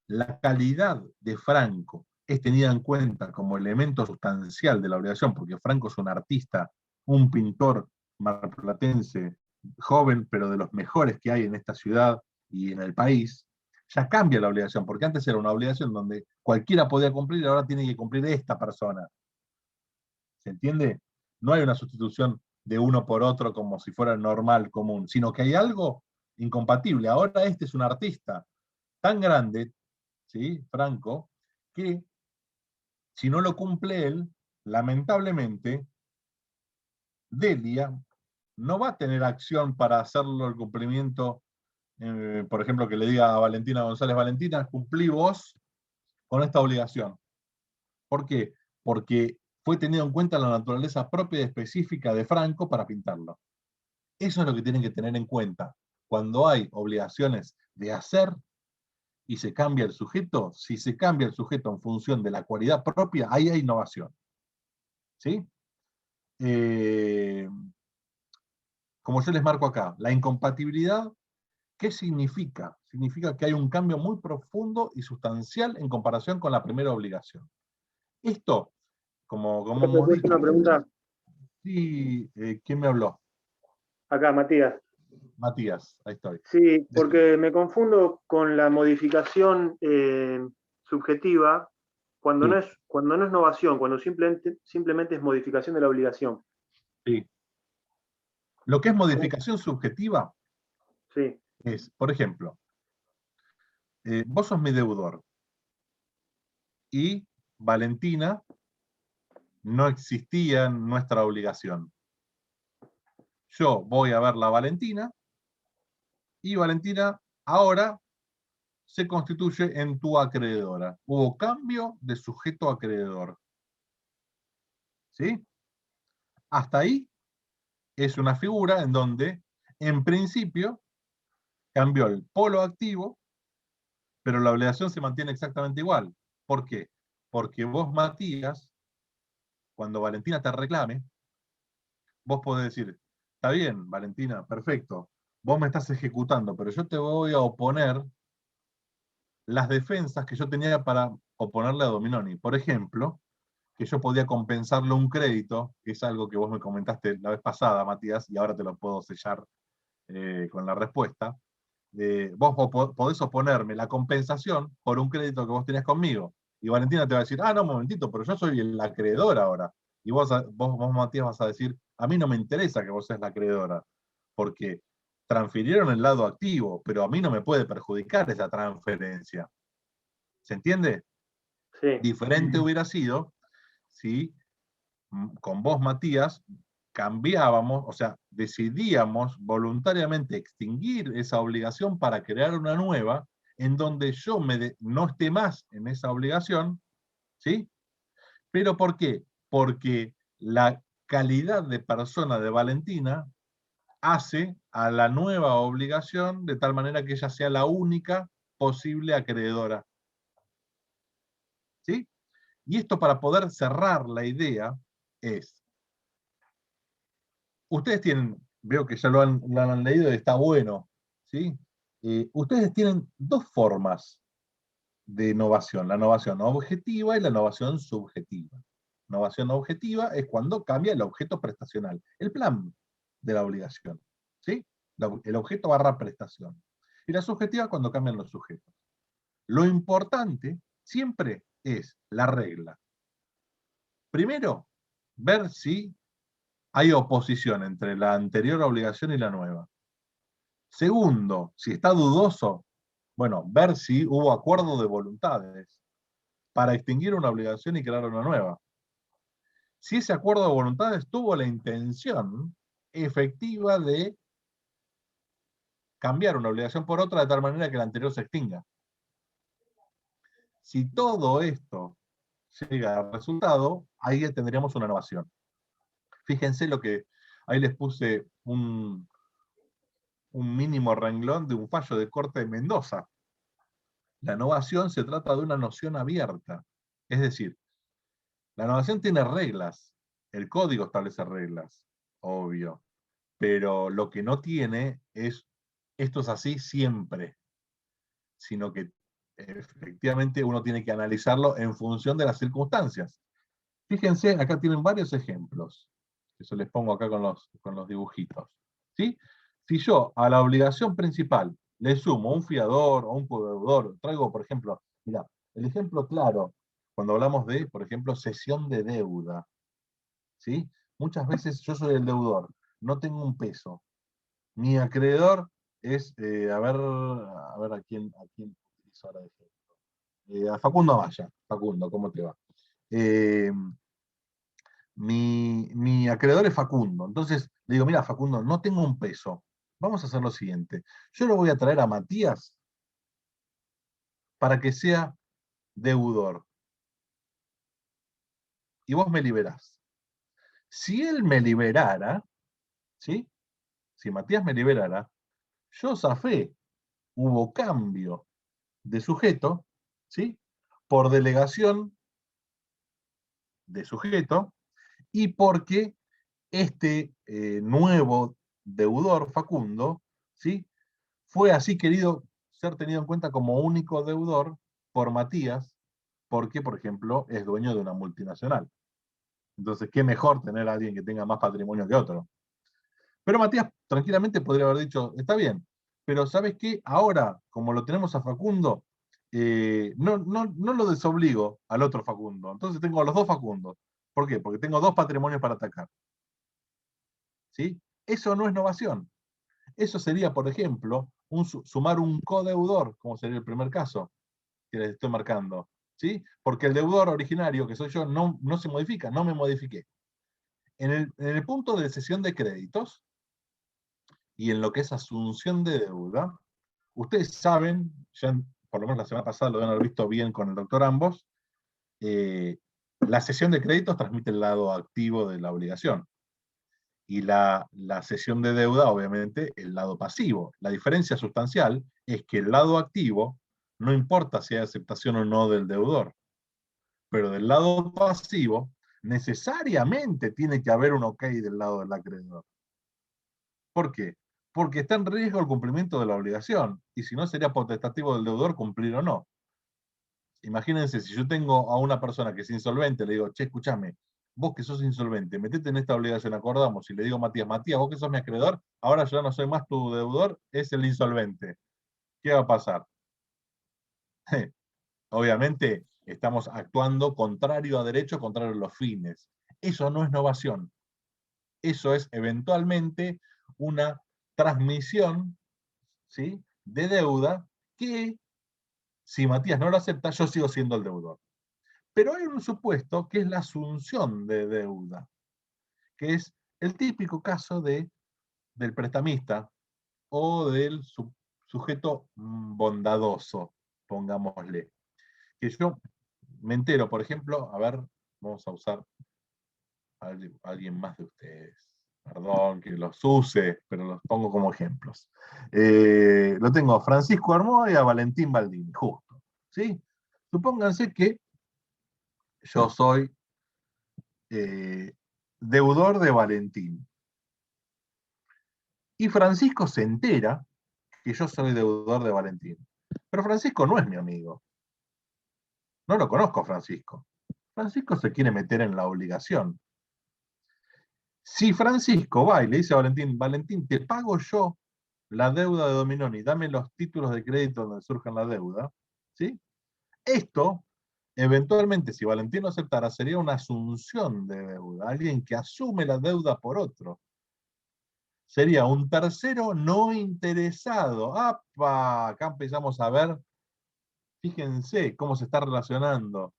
la calidad de Franco es tenida en cuenta como elemento sustancial de la obligación, porque Franco es un artista, un pintor marplatense, joven, pero de los mejores que hay en esta ciudad y en el país, ya cambia la obligación, porque antes era una obligación donde cualquiera podía cumplir y ahora tiene que cumplir esta persona. ¿Se entiende? No hay una sustitución de uno por otro como si fuera normal, común, sino que hay algo incompatible. Ahora este es un artista tan grande, ¿sí? Franco, que si no lo cumple él, lamentablemente, Delia no va a tener acción para hacerlo el cumplimiento, por ejemplo, que le diga a Valentina González, Valentina, cumplí vos con esta obligación. ¿Por qué? Porque fue tenido en cuenta la naturaleza propia y específica de Franco para pintarlo. Eso es lo que tienen que tener en cuenta. Cuando hay obligaciones de hacer y se cambia el sujeto, si se cambia el sujeto en función de la cualidad propia, ahí hay innovación. ¿Sí? Como yo les marco acá, la incompatibilidad, ¿qué significa? Significa que hay un cambio muy profundo y sustancial en comparación con la primera obligación. Esto, como hemos dicho, una pregunta. Sí, ¿quién me habló? Acá, Matías. Matías, ahí estoy. Sí, porque me confundo con la modificación subjetiva cuando, Sí. cuando no es novación, cuando simplemente es modificación de la obligación. Sí. Lo que es modificación subjetiva Sí, es, por ejemplo, vos sos mi deudor y Valentina no existía en nuestra obligación. Yo voy a ver la Valentina y Valentina ahora se constituye en tu acreedora. Hubo cambio de sujeto a acreedor. ¿Sí? Hasta ahí es una figura en donde, en principio, cambió el polo activo, pero la obligación se mantiene exactamente igual. ¿Por qué? Porque vos, Matías, cuando Valentina te reclame, vos podés decir, está bien, Valentina, perfecto, vos me estás ejecutando, pero yo te voy a oponer las defensas que yo tenía para oponerle a Dominoni. Por ejemplo, que yo podía compensarle un crédito, que es algo que vos me comentaste la vez pasada, Matías, y ahora te lo puedo sellar con la respuesta. Vos podés oponerme la compensación por un crédito que vos tenías conmigo. Y Valentina te va a decir, no, un momentito, pero yo soy el acreedor ahora. Y vos, Matías, vas a decir, a mí no me interesa que vos seas la acreedora, porque transfirieron el lado activo, pero a mí no me puede perjudicar esa transferencia. ¿Se entiende? sí. Diferente hubiera sido si con vos, Matías, cambiábamos, o sea, decidíamos voluntariamente extinguir esa obligación para crear una nueva, en donde yo no esté más en esa obligación, ¿sí? ¿Pero por qué? porque la calidad de persona de Valentina hace a la nueva obligación de tal manera que ella sea la única posible acreedora. ¿Sí? Y esto, para poder cerrar la idea, es, ustedes tienen, veo que ya lo han leído y está bueno, ¿sí? Ustedes tienen dos formas de innovación, la innovación objetiva y la innovación subjetiva. Innovación objetiva es cuando cambia el objeto prestacional, el plan de la obligación, ¿sí? El objeto barra prestación. Y la subjetiva cuando cambian los sujetos. Lo importante siempre es la regla. Primero, ver si hay oposición entre la anterior obligación y la nueva. Segundo, si está dudoso, bueno, ver si hubo acuerdo de voluntades para extinguir una obligación y crear una nueva. Si ese acuerdo de voluntades tuvo la intención efectiva de cambiar una obligación por otra de tal manera que la anterior se extinga. Si todo esto llega al resultado, ahí tendríamos una innovación. Fíjense lo que, ahí les puse un mínimo renglón de un fallo de Corte de Mendoza. La innovación se trata de una noción abierta. Es decir, la innovación tiene reglas. El código establece reglas, obvio. Pero lo que no tiene es, esto es así siempre. Sino que efectivamente uno tiene que analizarlo en función de las circunstancias. Fíjense, acá tienen varios ejemplos. Eso les pongo acá con los dibujitos. ¿Sí? Si yo a la obligación principal le sumo un fiador o un codeudor, traigo, por ejemplo, mira, el ejemplo claro, cuando hablamos de, por ejemplo, cesión de deuda. ¿Sí? Muchas veces yo soy el deudor, no tengo un peso. Mi acreedor es, a ver a quién utilizo ahora de ejemplo. A Facundo Amaya. Facundo, ¿cómo te va? Eh, mi acreedor es Facundo. Entonces le digo, mira, Facundo, no tengo un peso. Vamos a hacer lo siguiente. Yo lo voy a traer a Matías para que sea deudor. Y vos me liberás. Si él me liberara, ¿sí? Si Matías me liberara, yo zafé. Hubo cambio de sujeto, ¿sí? Por delegación de sujeto, y porque este nuevo deudor, Facundo, ¿sí? Fue así querido ser tenido en cuenta como único deudor por Matías, porque, por ejemplo, es dueño de una multinacional. Entonces, qué mejor tener a alguien que tenga más patrimonio que otro. Pero Matías tranquilamente podría haber dicho, está bien, pero ¿sabes qué? Ahora, como lo tenemos a Facundo, no lo desobligo al otro Facundo. Entonces tengo a los dos Facundos. ¿Por qué? Porque tengo dos patrimonios para atacar. ¿Sí? Eso no es innovación. Eso sería, por ejemplo, sumar un codeudor, como sería el primer caso que les estoy marcando. ¿Sí? Porque el deudor originario, que soy yo, no se modifica, no me modifiqué. En el punto de cesión de créditos y en lo que es asunción de deuda, ustedes saben, ya por lo menos la semana pasada lo deben haber visto bien con el doctor Ambos, la cesión de créditos transmite el lado activo de la obligación. Y la cesión de deuda, obviamente, el lado pasivo. La diferencia sustancial es que el lado activo, no importa si hay aceptación o no del deudor, pero del lado pasivo, necesariamente tiene que haber un ok del lado del acreedor. ¿Por qué? Porque está en riesgo el cumplimiento de la obligación, y si no sería potestativo del deudor cumplir o no. Imagínense, si yo tengo a una persona que es insolvente, le digo, che, escúchame, vos que sos insolvente, metete en esta obligación, acordamos, y le digo a Matías, Matías, vos que sos mi acreedor, ahora yo no soy más tu deudor, es el insolvente. ¿Qué va a pasar? Obviamente estamos actuando contrario a derecho, contrario a los fines. Eso no es innovación. Eso es eventualmente una transmisión, ¿sí?, de deuda que, si Matías no lo acepta, yo sigo siendo el deudor. Pero hay un supuesto que es la asunción de deuda, que es el típico caso del prestamista o del sujeto bondadoso, pongámosle. Que yo me entero, por ejemplo, a ver, vamos a usar alguien más de ustedes. Perdón que los use, pero los pongo como ejemplos. Lo tengo a Francisco Armoa y a Valentín Baldini, justo. ¿Sí? Supónganse que yo soy deudor de Valentín. Y Francisco se entera que yo soy deudor de Valentín. Pero Francisco no es mi amigo. No lo conozco a Francisco. Francisco se quiere meter en la obligación. Si Francisco va y le dice a Valentín, Valentín, te pago yo la deuda de Dominoni, dame los títulos de crédito donde surjan la deuda, ¿sí? Esto, eventualmente, si Valentín lo aceptara, sería una asunción de deuda, alguien que asume la deuda por otro. Sería un tercero no interesado. ¡Apa! Acá empezamos a ver, fíjense cómo se está relacionando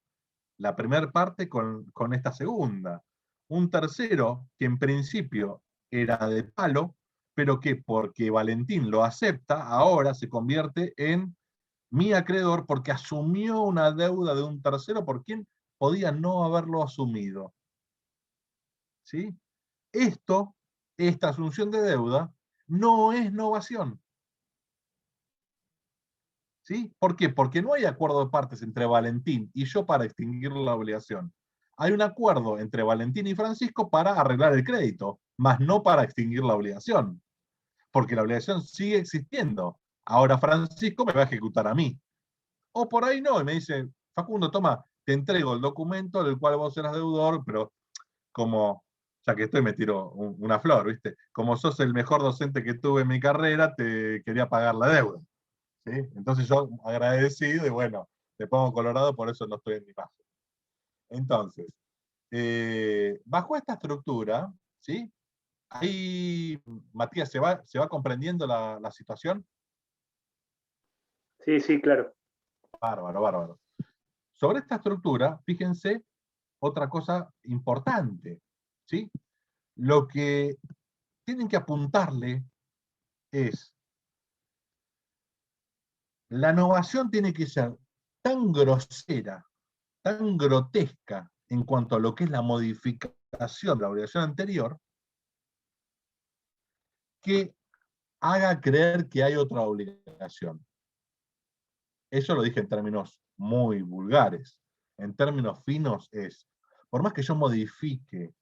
la primera parte con esta segunda. Un tercero que en principio era de palo, pero que porque Valentín lo acepta, ahora se convierte en mi acreedor porque asumió una deuda de un tercero por quien podía no haberlo asumido. ¿Sí? Esta asunción de deuda, no es novación. ¿Sí? ¿Por qué? Porque no hay acuerdo de partes entre Valentín y yo para extinguir la obligación. Hay un acuerdo entre Valentín y Francisco para arreglar el crédito, más no para extinguir la obligación. Porque la obligación sigue existiendo. Ahora Francisco me va a ejecutar a mí. O por ahí no, y me dice, Facundo, toma, te entrego el documento del cual vos eras deudor, pero como, ya que estoy, me tiro una flor, ¿viste? Como sos el mejor docente que tuve en mi carrera, te quería pagar la deuda. ¿Sí? Entonces yo agradecido y bueno, te pongo colorado, por eso no estoy en mi paso. Entonces, bajo esta estructura, ¿sí? Ahí, Matías, ¿se va comprendiendo la situación? Sí, sí, claro. Bárbaro, bárbaro. Sobre esta estructura, fíjense otra cosa importante, ¿sí? Lo que tienen que apuntarle es, la novación tiene que ser tan grosera, tan grotesca en cuanto a lo que es la modificación de la obligación anterior, que haga creer que hay otra obligación. Eso lo dije en términos muy vulgares. En términos finos es, por más que yo modifique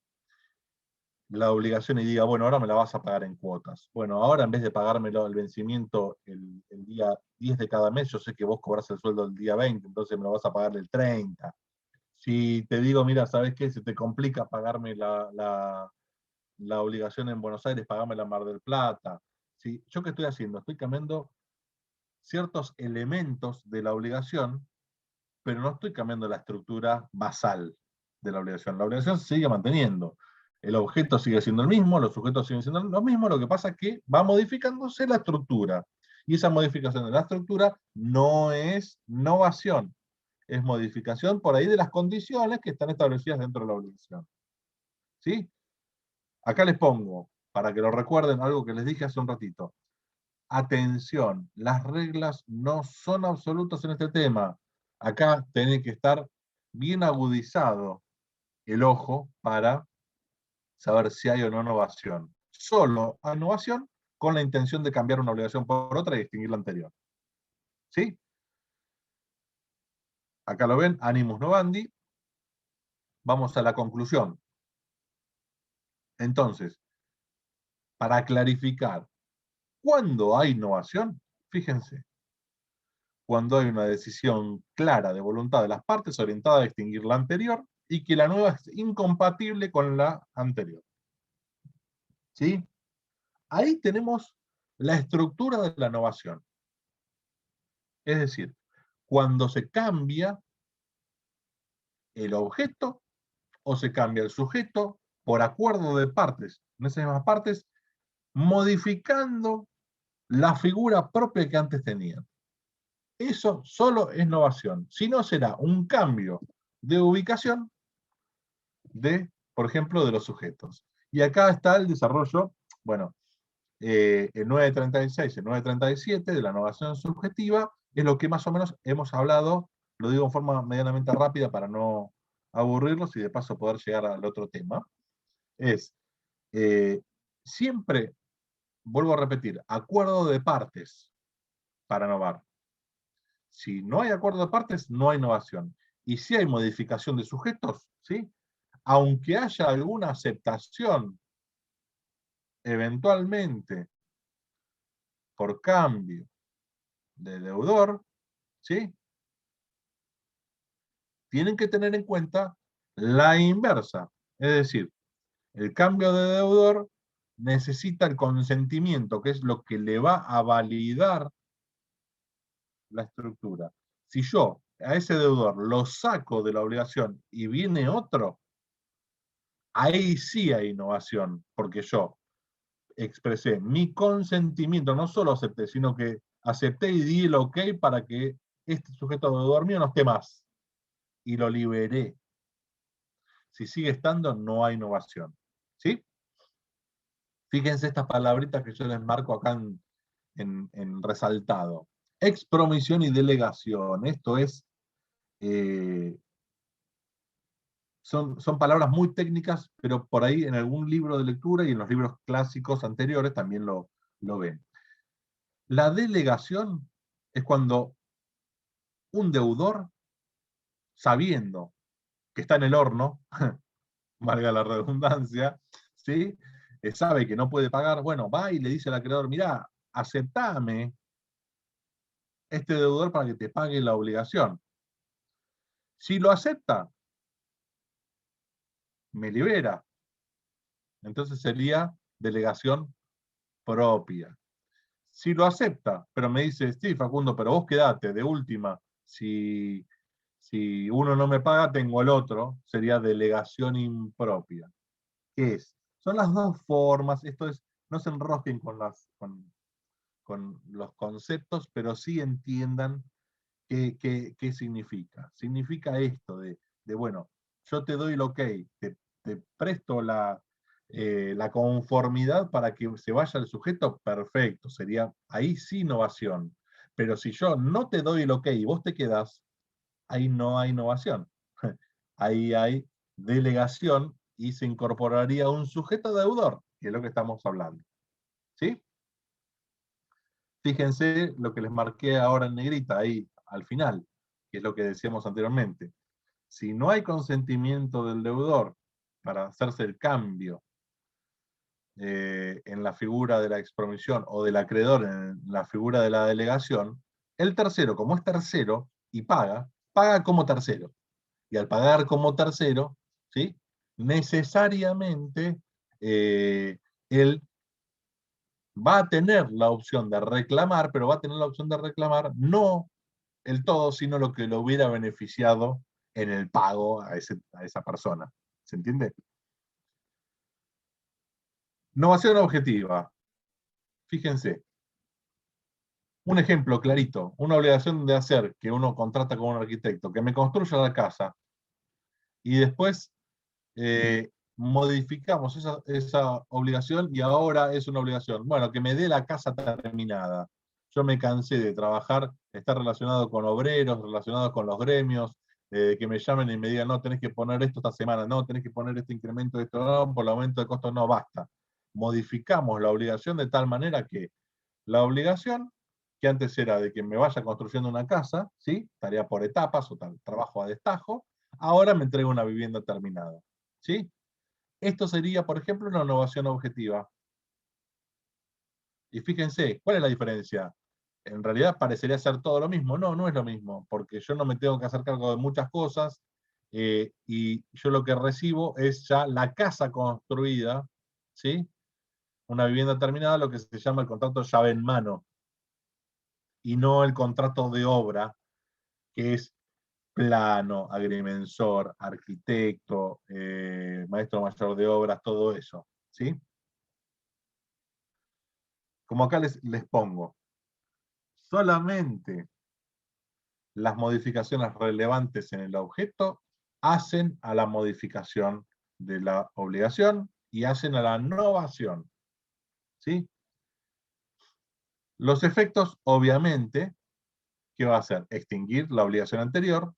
la obligación y diga, bueno, ahora me la vas a pagar en cuotas. Bueno, ahora en vez de pagármelo el vencimiento el día 10 de cada mes, yo sé que vos cobrás el sueldo el día 20, entonces me lo vas a pagar el 30. Si te digo, mira, ¿sabes qué? Se te complica pagarme la obligación en Buenos Aires, pagarme la Mar del Plata. ¿Sí? ¿Yo qué estoy haciendo? Estoy cambiando ciertos elementos de la obligación, pero no estoy cambiando la estructura basal de la obligación. La obligación se sigue manteniendo. El objeto sigue siendo el mismo, los sujetos siguen siendo lo mismo, lo que pasa es que va modificándose la estructura. Y esa modificación de la estructura no es novación, es modificación por ahí de las condiciones que están establecidas dentro de la obligación. ¿Sí? Acá les pongo, para que lo recuerden, algo que les dije hace un ratito. Atención, las reglas no son absolutas en este tema. Acá tiene que estar bien agudizado el ojo para saber si hay o no novación. Solo hay novación con la intención de cambiar una obligación por otra y extinguir la anterior. ¿Sí? Acá lo ven, animus novandi. Vamos a la conclusión. Entonces, para clarificar, ¿cuándo hay novación? Fíjense, cuando hay una decisión clara de voluntad de las partes orientada a extinguir la anterior y que la nueva es incompatible con la anterior. ¿Sí? Ahí tenemos la estructura de la novación. Es decir, cuando se cambia el objeto o se cambia el sujeto por acuerdo de partes, en esas mismas partes, modificando la figura propia que antes tenían. Eso solo es novación. Si no, será un cambio de ubicación por ejemplo, de los sujetos. Y acá está el desarrollo, bueno, el 936 y el 937 de la novación subjetiva, es lo que más o menos hemos hablado, lo digo en forma medianamente rápida para no aburrirlos y de paso poder llegar al otro tema. es siempre, vuelvo a repetir, acuerdo de partes para innovar. Si no hay acuerdo de partes, no hay innovación. Y si hay modificación de sujetos, ¿sí? Aunque haya alguna aceptación, eventualmente, por cambio de deudor, ¿sí? Tienen que tener en cuenta la inversa. Es decir, el cambio de deudor necesita el consentimiento, que es lo que le va a validar la estructura. Si yo a ese deudor lo saco de la obligación y viene otro, ahí sí hay innovación, porque yo expresé mi consentimiento, no solo acepté, sino que acepté y di el ok para que este sujeto deudor mío no esté más. Y lo liberé. Si sigue estando, no hay innovación. ¿Sí? Fíjense estas palabritas que yo les marco acá en resaltado. Expromisión y delegación. Esto es, son palabras muy técnicas, pero por ahí en algún libro de lectura y en los libros clásicos anteriores también lo ven. La delegación es cuando un deudor, sabiendo que está en el horno, valga la redundancia, ¿sí? Sabe que no puede pagar, bueno, va y le dice al acreedor, mirá, aceptame este deudor para que te pague la obligación. Si lo acepta, me libera. Entonces sería delegación propia. Si lo acepta, pero me dice, sí, Facundo, pero vos quedate, de última, si uno no me paga, tengo el otro, sería delegación impropia. ¿Qué es? Son las dos formas, esto es, no se enrosquen con los conceptos, pero sí entiendan qué significa. Significa esto de bueno, yo te doy el ok, te presto la conformidad para que se vaya el sujeto, perfecto, sería ahí sí innovación. Pero si yo no te doy el ok y vos te quedás, ahí no hay innovación. Ahí hay delegación y se incorporaría un sujeto deudor, que es lo que estamos hablando. ¿Sí? Fíjense lo que les marqué ahora en negrita, ahí al final, que es lo que decíamos anteriormente. Si no hay consentimiento del deudor para hacerse el cambio en la figura de la expromisión o del acreedor en la figura de la delegación, el tercero, como es tercero y paga como tercero. Y al pagar como tercero, ¿sí? Necesariamente él va a tener la opción de reclamar, pero va a tener la opción de reclamar no el todo, sino lo que lo hubiera beneficiado en el pago a esa persona. ¿Se entiende? Innovación objetiva. Fíjense. Un ejemplo clarito. Una obligación de hacer que uno contrata con un arquitecto, que me construya la casa, y después modificamos esa obligación y ahora es una obligación. Bueno, que me dé la casa terminada. Yo me cansé de trabajar, estar relacionado con obreros, relacionado con los gremios, que me llamen y me digan, no, tenés que poner esto esta semana, no, tenés que poner este incremento de esto, no, por el aumento de costos, no, basta. Modificamos la obligación de tal manera que la obligación, que antes era de que me vaya construyendo una casa, ¿sí? Tarea por etapas o trabajo a destajo, ahora me entrega una vivienda terminada. ¿Sí? Esto sería, por ejemplo, una innovación objetiva. Y fíjense, ¿cuál es la diferencia? En realidad parecería ser todo lo mismo. No, no es lo mismo, porque yo no me tengo que hacer cargo de muchas cosas y yo lo que recibo es ya la casa construida, ¿sí? Una vivienda terminada, lo que se llama el contrato llave en mano, y no el contrato de obra, que es plano, agrimensor, arquitecto, maestro mayor de obras, todo eso. ¿Sí? Como acá les pongo, solamente las modificaciones relevantes en el objeto hacen a la modificación de la obligación y hacen a la novación. ¿Sí? Los efectos, obviamente, ¿qué va a hacer? Extinguir la obligación anterior,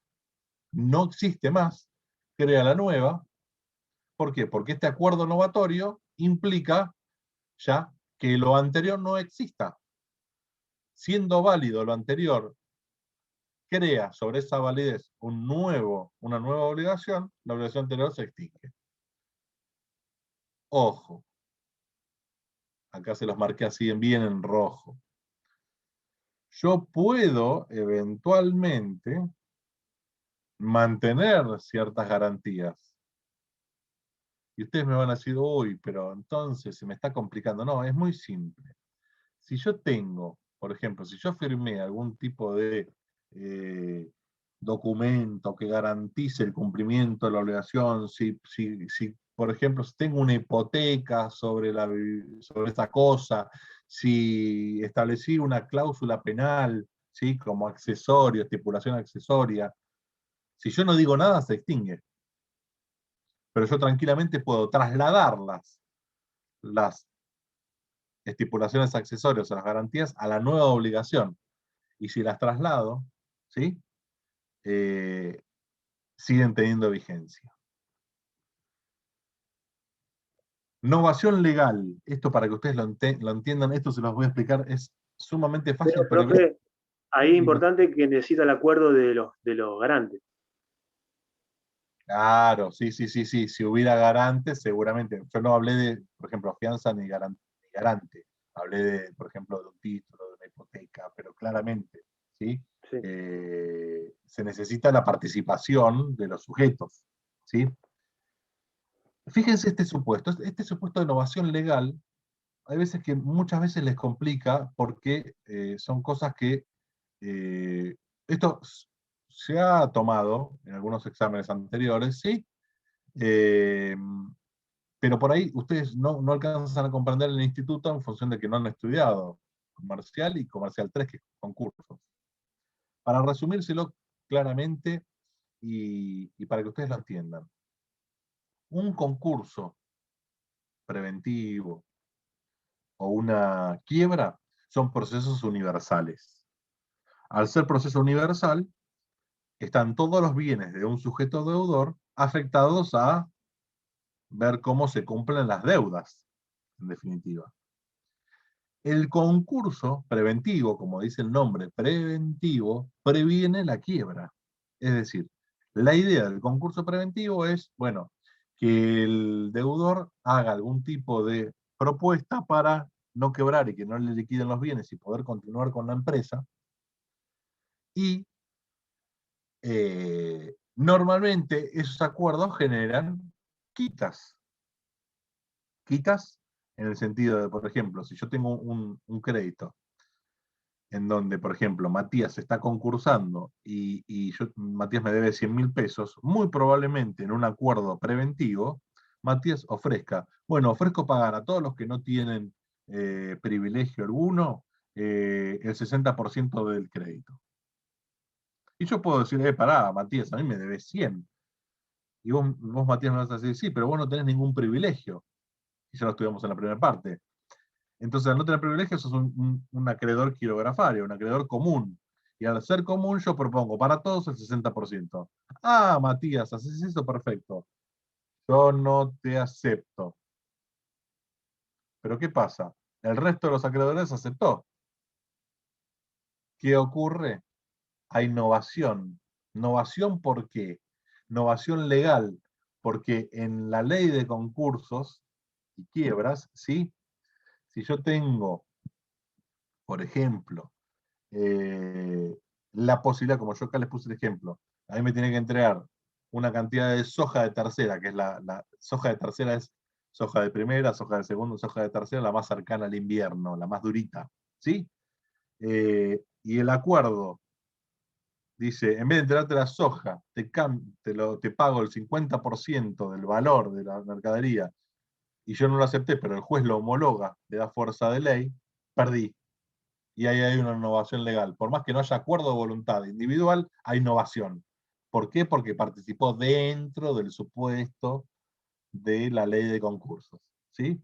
no existe más, crea la nueva. ¿Por qué? Porque este acuerdo novatorio implica ya que lo anterior no exista. Siendo válido lo anterior, crea sobre esa validez una nueva obligación, la obligación anterior se extingue. Ojo, acá se los marqué así bien en rojo. Yo puedo eventualmente mantener ciertas garantías. Y ustedes me van a decir, uy, pero entonces se me está complicando. No, es muy simple. Si yo tengo, por ejemplo, si yo firmé algún tipo de documento que garantice el cumplimiento de la obligación, si por ejemplo, si tengo una hipoteca sobre esa cosa, si establecí una cláusula penal, ¿sí? Como accesorio, estipulación accesoria, si yo no digo nada, se extingue. Pero yo tranquilamente puedo trasladar las estipulaciones accesorias o las garantías a la nueva obligación. Y si las traslado, ¿sí? Siguen teniendo vigencia. Novación legal. Esto para que ustedes lo entiendan, esto se los voy a explicar, es sumamente fácil, Pero, pero profe, ahí es importante que necesita el acuerdo de los garantes. claro, sí. Si hubiera garantes, seguramente. Yo no hablé de, por ejemplo, fianza ni garante. Hablé de, por ejemplo, de un título, de una hipoteca, pero claramente, ¿sí? Sí. Se necesita la participación de los sujetos, ¿sí? Fíjense este supuesto de innovación legal, hay veces que muchas veces les complica porque son cosas que esto se ha tomado en algunos exámenes anteriores, ¿sí? Eh, pero por ahí ustedes no alcanzan a comprender el instituto en función de que no han estudiado comercial y comercial 3, que son cursos. Para resumírselo claramente y para que ustedes lo entiendan. Un concurso preventivo o una quiebra son procesos universales. Al ser proceso universal, están todos los bienes de un sujeto deudor afectados a ver cómo se cumplen las deudas, en definitiva. El concurso preventivo, como dice el nombre, preventivo, previene la quiebra. Es decir, la idea del concurso preventivo es, bueno, que el deudor haga algún tipo de propuesta para no quebrar y que no le liquiden los bienes y poder continuar con la empresa. Y normalmente esos acuerdos generan quitas. Quitas en el sentido de, por ejemplo, si yo tengo un crédito en donde, por ejemplo, Matías está concursando y Matías me debe 100.000 pesos, muy probablemente en un acuerdo preventivo, Matías ofrezca, bueno, ofrezco pagar a todos los que no tienen privilegio alguno el 60% del crédito. Y yo puedo decir, pará, Matías, a mí me debes 100. Y vos, Matías, me vas a decir, sí, pero vos no tenés ningún privilegio. Y ya lo estudiamos en la primera parte. Entonces, al no tener privilegios, sos un acreedor quirografario, un acreedor común. Y al ser común, yo propongo para todos el 60%. Ah, Matías, haces eso, perfecto. Yo no te acepto. Pero ¿qué pasa? El resto de los acreedores aceptó. ¿Qué ocurre? Hay novación. ¿Novación por qué? Novación legal, porque en la ley de concursos y quiebras, ¿sí? Si yo tengo, por ejemplo, la posibilidad, como yo acá les puse el ejemplo, a mí me tiene que entregar una cantidad de soja de tercera, que es la soja de tercera es soja de primera, soja de segunda, soja de tercera, la más cercana al invierno, la más durita, ¿sí? Y el acuerdo dice, en vez de entregarte la soja, te pago el 50% del valor de la mercadería, y yo no lo acepté, pero el juez lo homologa, le da fuerza de ley, perdí. Y ahí hay una innovación legal. Por más que no haya acuerdo de voluntad individual, hay innovación. ¿Por qué? Porque participó dentro del supuesto de la ley de concursos. ¿Sí?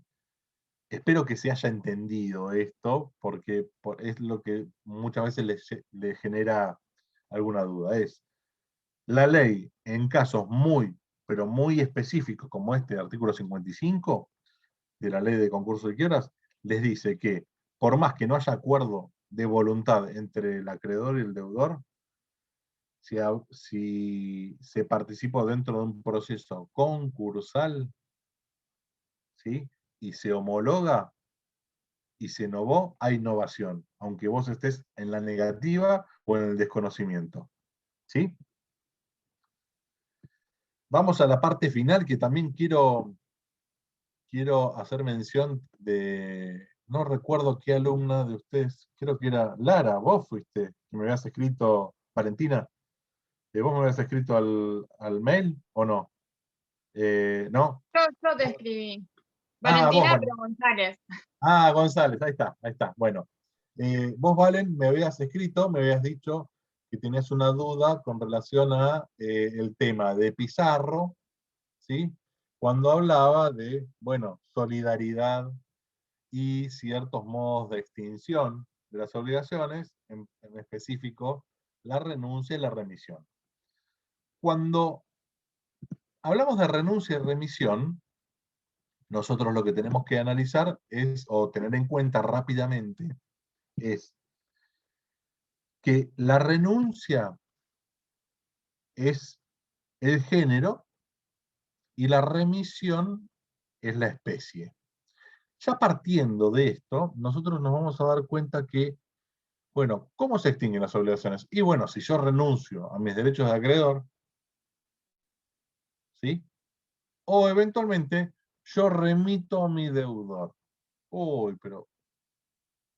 Espero que se haya entendido esto, porque es lo que muchas veces le genera alguna duda. Es la ley, en casos muy pero muy específicos, como este artículo 55 de la ley de concurso de quiebras, les dice que por más que no haya acuerdo de voluntad entre el acreedor y el deudor, si se participó dentro de un proceso concursal, ¿sí? Y se homologa y se novó, hay innovación, aunque vos estés en la negativa o en el desconocimiento. ¿Sí? Vamos a la parte final, que también quiero hacer mención de, no recuerdo qué alumna de ustedes, creo que era Lara, vos fuiste, que me habías escrito, Valentina, ¿vos me habías escrito al mail o no? ¿No? Yo te escribí. Ah, vos, Valentina, Valen. pero González. Ah, González, ahí está. Bueno, vos, Valen, me habías escrito, me habías dicho que tenías una duda con relación a el tema de Pizarro, ¿sí? Cuando hablaba de, bueno, solidaridad y ciertos modos de extinción de las obligaciones, en específico la renuncia y la remisión. Cuando hablamos de renuncia y remisión, nosotros lo que tenemos que analizar es, o tener en cuenta rápidamente, es que la renuncia es el género y la remisión es la especie. Ya partiendo de esto, nosotros nos vamos a dar cuenta que, bueno, ¿cómo se extinguen las obligaciones? Y bueno, si yo renuncio a mis derechos de acreedor, ¿sí? O eventualmente yo remito a mi deudor. Uy, pero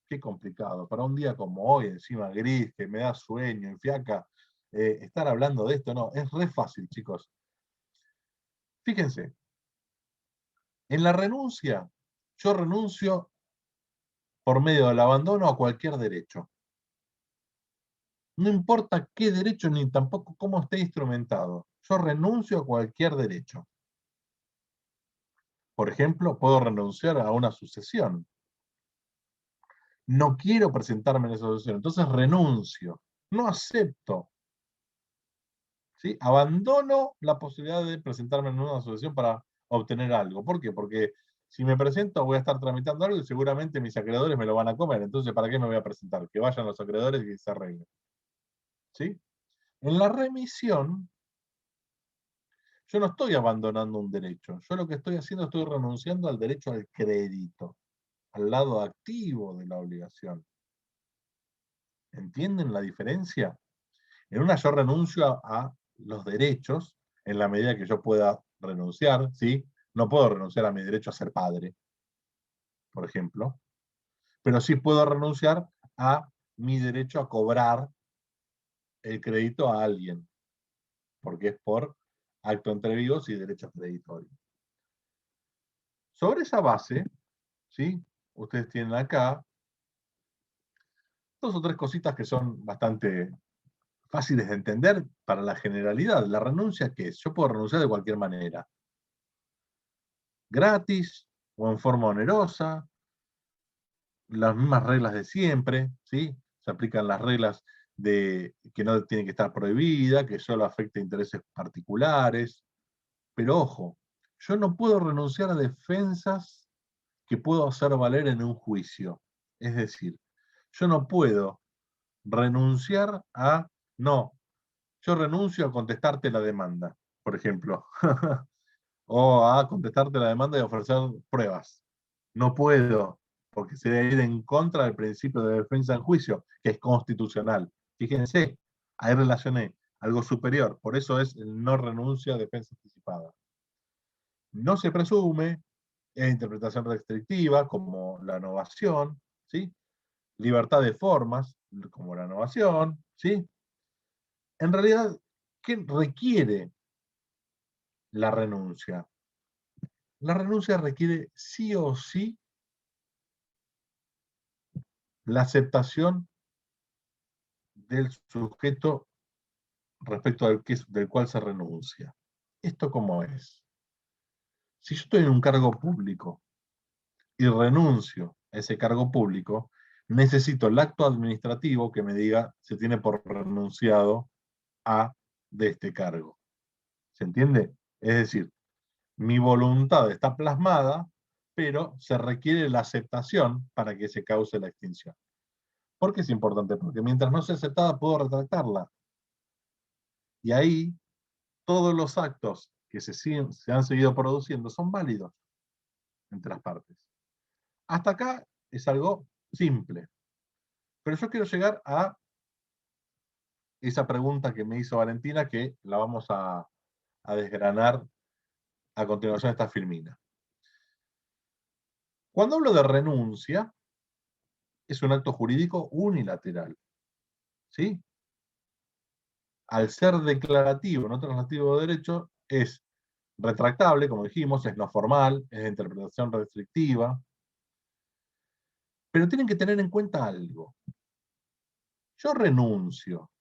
qué complicado. Para un día como hoy, encima gris, que me da sueño, enfiaca, estar hablando de esto, no, es re fácil, chicos. Fíjense, en la renuncia, yo renuncio por medio del abandono a cualquier derecho. No importa qué derecho ni tampoco cómo esté instrumentado. Yo renuncio a cualquier derecho. Por ejemplo, puedo renunciar a una sucesión. No quiero presentarme en esa sucesión, entonces renuncio. No acepto. ¿Sí? Abandono la posibilidad de presentarme en una sucesión para obtener algo. ¿Por qué? Porque si me presento voy a estar tramitando algo y seguramente mis acreedores me lo van a comer. Entonces, ¿para qué me voy a presentar? Que vayan los acreedores y se arreglen. ¿Sí? En la remisión, yo no estoy abandonando un derecho. Yo lo que estoy haciendo, estoy renunciando al derecho al crédito, al lado activo de la obligación. ¿Entienden la diferencia? En una yo renuncio a los derechos en la medida que yo pueda renunciar, ¿sí? No puedo renunciar a mi derecho a ser padre, por ejemplo, pero sí puedo renunciar a mi derecho a cobrar el crédito a alguien, porque es por acto entre vivos y derecho creditorio. Sobre esa base, ¿sí? Ustedes tienen acá dos o tres cositas que son bastante fáciles de entender para la generalidad. La renuncia, ¿qué es? Yo puedo renunciar de cualquier manera. Gratis o en forma onerosa, las mismas reglas de siempre, ¿sí? Se aplican las reglas de que no tiene que estar prohibida, que solo afecta intereses particulares. Pero ojo, yo no puedo renunciar a defensas que puedo hacer valer en un juicio. Es decir, yo no puedo renunciar a, no, yo renuncio a contestarte la demanda, por ejemplo, o a contestarte la demanda y ofrecer pruebas. No puedo, porque sería ir en contra del principio de defensa en juicio, que es constitucional. Fíjense, ahí relacioné algo superior, por eso es el no renuncia a defensa anticipada. No se presume, es interpretación restrictiva, como la novación, ¿sí? Libertad de formas, como la novación, ¿sí? En realidad, ¿qué requiere la renuncia? La renuncia requiere sí o sí la aceptación del sujeto respecto del cual se renuncia. ¿Esto cómo es? Si yo estoy en un cargo público y renuncio a ese cargo público, necesito el acto administrativo que me diga se tiene por renunciado a de este cargo. ¿Se entiende? Es decir, mi voluntad está plasmada, pero se requiere la aceptación para que se cause la extinción. ¿Por qué es importante? Porque mientras no sea aceptada, puedo retractarla. Y ahí, todos los actos que se han seguido produciendo son válidos entre las partes. Hasta acá es algo simple. Pero yo quiero llegar a esa pregunta que me hizo Valentina, que la vamos a desgranar a continuación de esta filmina. Cuando hablo de renuncia, es un acto jurídico unilateral. ¿Sí? Al ser declarativo, no translativo de derecho, es retractable, como dijimos, es no formal, es de interpretación restrictiva. Pero tienen que tener en cuenta algo. Yo renuncio.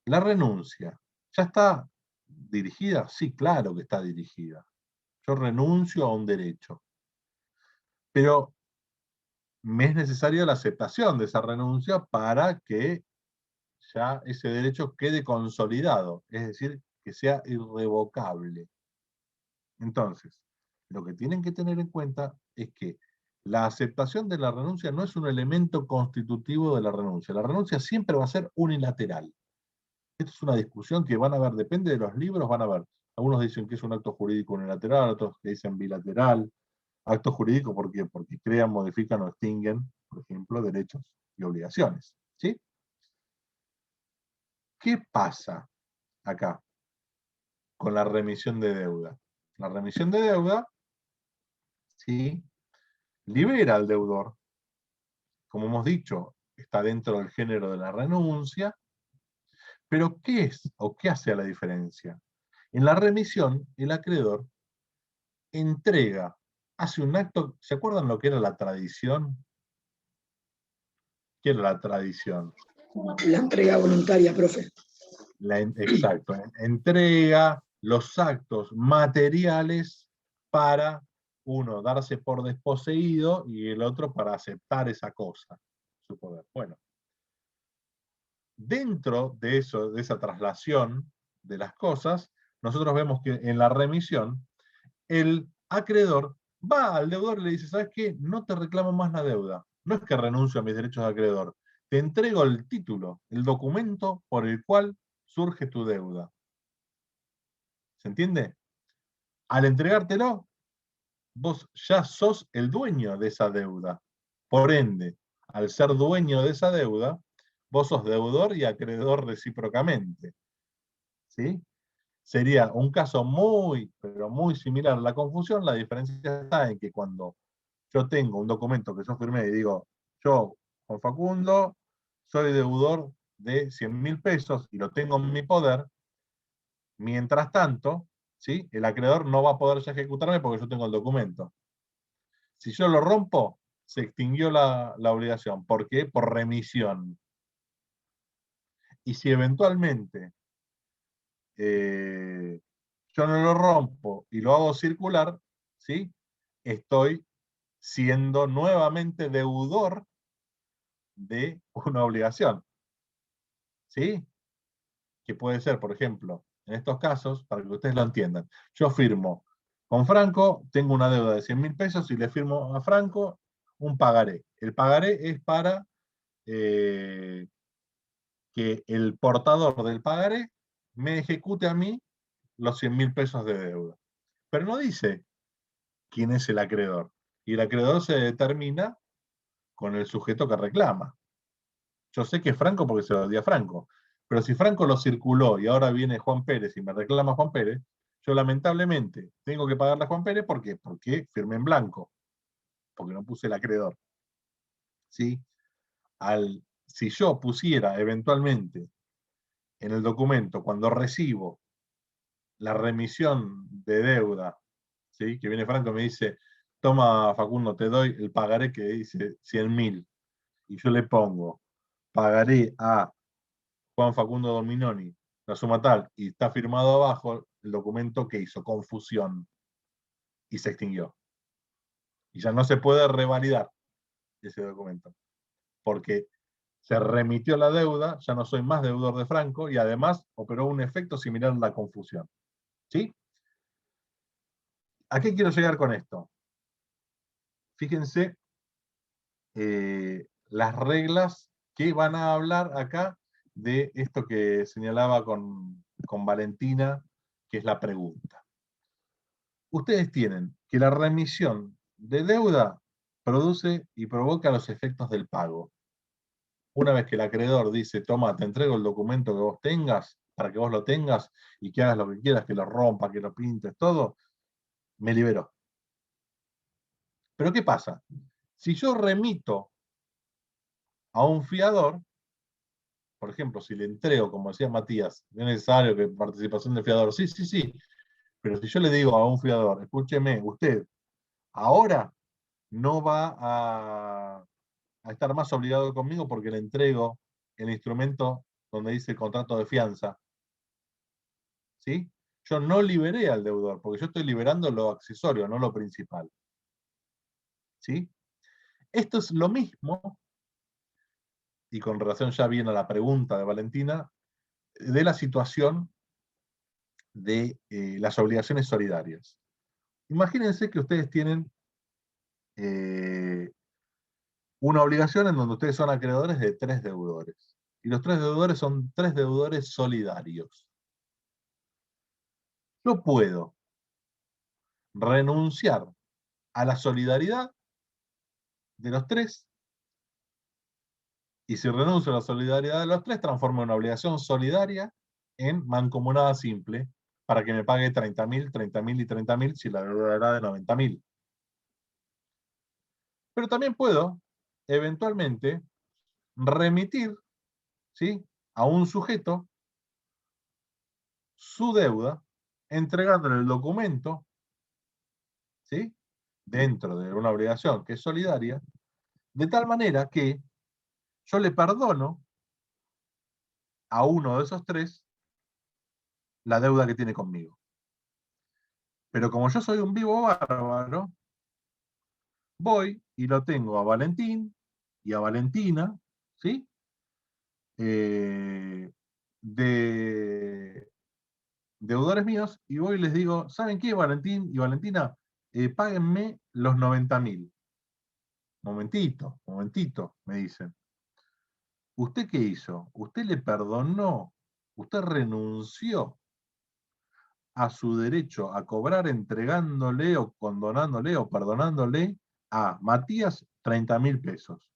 La renuncia, ¿ya está dirigida? Sí, claro que está dirigida. Yo renuncio a un derecho. Pero me es necesaria la aceptación de esa renuncia para que ya ese derecho quede consolidado, es decir, que sea irrevocable. Entonces, lo que tienen que tener en cuenta es que la aceptación de la renuncia no es un elemento constitutivo de la renuncia. La renuncia siempre va a ser unilateral. Esto es una discusión que van a ver, depende de los libros, van a ver. Algunos dicen que es un acto jurídico unilateral, otros que dicen bilateral. Acto jurídico, ¿por qué? Porque crean, modifican o extinguen, por ejemplo, derechos y obligaciones. ¿Sí? ¿Qué pasa acá con la remisión de deuda? La remisión de deuda, ¿sí?, libera al deudor. Como hemos dicho, está dentro del género de la renuncia. Pero ¿qué es o qué hace a la diferencia? En la remisión, el acreedor entrega, hace un acto. ¿Se acuerdan lo que era la tradición? ¿Qué era la tradición? La entrega voluntaria, profe. Exacto, entrega los actos materiales para uno darse por desposeído y el otro para aceptar esa cosa, su poder. Bueno, dentro de eso, de esa traslación de las cosas, nosotros vemos que en la remisión, el acreedor va al deudor y le dice: ¿sabes qué? No te reclamo más la deuda. No es que renuncio a mis derechos de acreedor. Te entrego el título, el documento por el cual surge tu deuda. ¿Se entiende? Al entregártelo, vos ya sos el dueño de esa deuda. Por ende, al ser dueño de esa deuda, vos sos deudor y acreedor recíprocamente. ¿Sí? Sería un caso muy, pero muy similar a la confusión. La diferencia está en que cuando yo tengo un documento que yo firmé y digo: yo, Juan Facundo, soy deudor de 100.000 pesos y lo tengo en mi poder, mientras tanto, ¿sí?, el acreedor no va a poder ya ejecutarme porque yo tengo el documento. Si yo lo rompo, se extinguió la obligación. ¿Por qué? Por remisión. Y si eventualmente yo no lo rompo y lo hago circular, ¿sí?, estoy siendo nuevamente deudor de una obligación. ¿Sí? Que puede ser, por ejemplo, en estos casos, para que ustedes lo entiendan, yo firmo con Franco, tengo una deuda de 100.000 pesos y le firmo a Franco un pagaré. El pagaré es para que el portador del pagaré me ejecute a mí los 100.000 pesos de deuda. Pero no dice quién es el acreedor. Y el acreedor se determina con el sujeto que reclama. Yo sé que es Franco porque se lo di a Franco. Pero si Franco lo circuló y ahora viene Juan Pérez y me reclama Juan Pérez, yo lamentablemente tengo que pagarle a Juan Pérez. ¿Por qué? Porque firmé en blanco, porque no puse el acreedor. ¿Sí? Si yo pusiera eventualmente en el documento, cuando recibo la remisión de deuda, ¿sí?, que viene Franco y me dice: toma, Facundo, te doy el pagaré que dice 100.000, y yo le pongo pagaré a Juan Facundo Dominoni, la suma tal, y está firmado abajo, el documento que hizo confusión y se extinguió. Y ya no se puede revalidar ese documento, porque se remitió la deuda, ya no soy más deudor de Franco y además operó un efecto similar a la confusión. ¿Sí? ¿A qué quiero llegar con esto? Fíjense las reglas que van a hablar acá de esto que señalaba con Valentina, que es la pregunta. Ustedes tienen que la remisión de deuda produce y provoca los efectos del pago. Una vez que el acreedor dice, toma, te entrego el documento que vos tengas, para que vos lo tengas, y que hagas lo que quieras, que lo rompas, que lo pintes, todo, me liberó. Pero ¿qué pasa? Si yo remito a un fiador, por ejemplo, si le entrego, como decía Matías, no es necesario que participación del fiador, sí, sí, sí, pero si yo le digo a un fiador, escúcheme, usted ahora no va a estar más obligado conmigo porque le entrego el instrumento donde dice contrato de fianza, ¿sí? Yo no liberé al deudor, porque yo estoy liberando lo accesorio, no lo principal, ¿sí? Esto es lo mismo, y con relación ya viene a la pregunta de Valentina, de la situación de las obligaciones solidarias. Imagínense que ustedes tienen una obligación en donde ustedes son acreedores de 3 deudores. Y los 3 deudores son 3 deudores solidarios. Yo puedo renunciar a la solidaridad de los 3, y si renuncio a la solidaridad de los 3, transformo una obligación solidaria en mancomunada simple, para que me pague 30.000, 30.000 y 30.000 si la deuda era de 90.000. Pero también puedo, eventualmente, remitir, ¿sí?, a un sujeto su deuda, entregándole el documento, ¿sí?, dentro de una obligación que es solidaria, de tal manera que yo le perdono a uno de esos 3 la deuda que tiene conmigo. Pero como yo soy un vivo bárbaro, voy y lo tengo a Valentín y a Valentina, ¿sí?, de deudores míos, y voy y les digo, ¿saben qué, Valentín y Valentina? Páguenme los 90.000. Momentito, momentito, me dicen. ¿Usted qué hizo? Usted le perdonó, usted renunció a su derecho a cobrar entregándole o condonándole o perdonándole a Matías 30.000 pesos.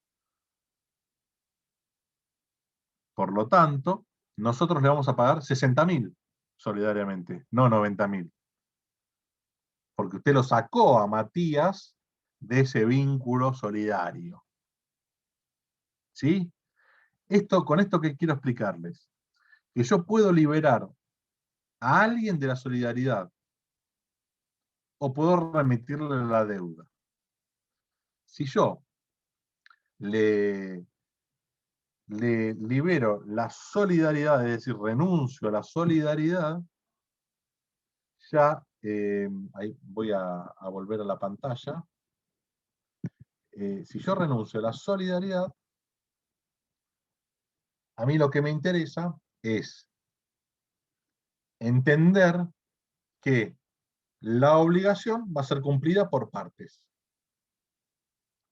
Por lo tanto, nosotros le vamos a pagar 60.000 solidariamente, no 90.000. Porque usted lo sacó a Matías de ese vínculo solidario. ¿Sí? Con esto que quiero explicarles, que yo puedo liberar a alguien de la solidaridad o puedo remitirle la deuda. Si yo le libero la solidaridad, es decir, renuncio a la solidaridad, ya, ahí voy a volver a la pantalla. Si yo renuncio a la solidaridad, a mí lo que me interesa es entender que la obligación va a ser cumplida por partes.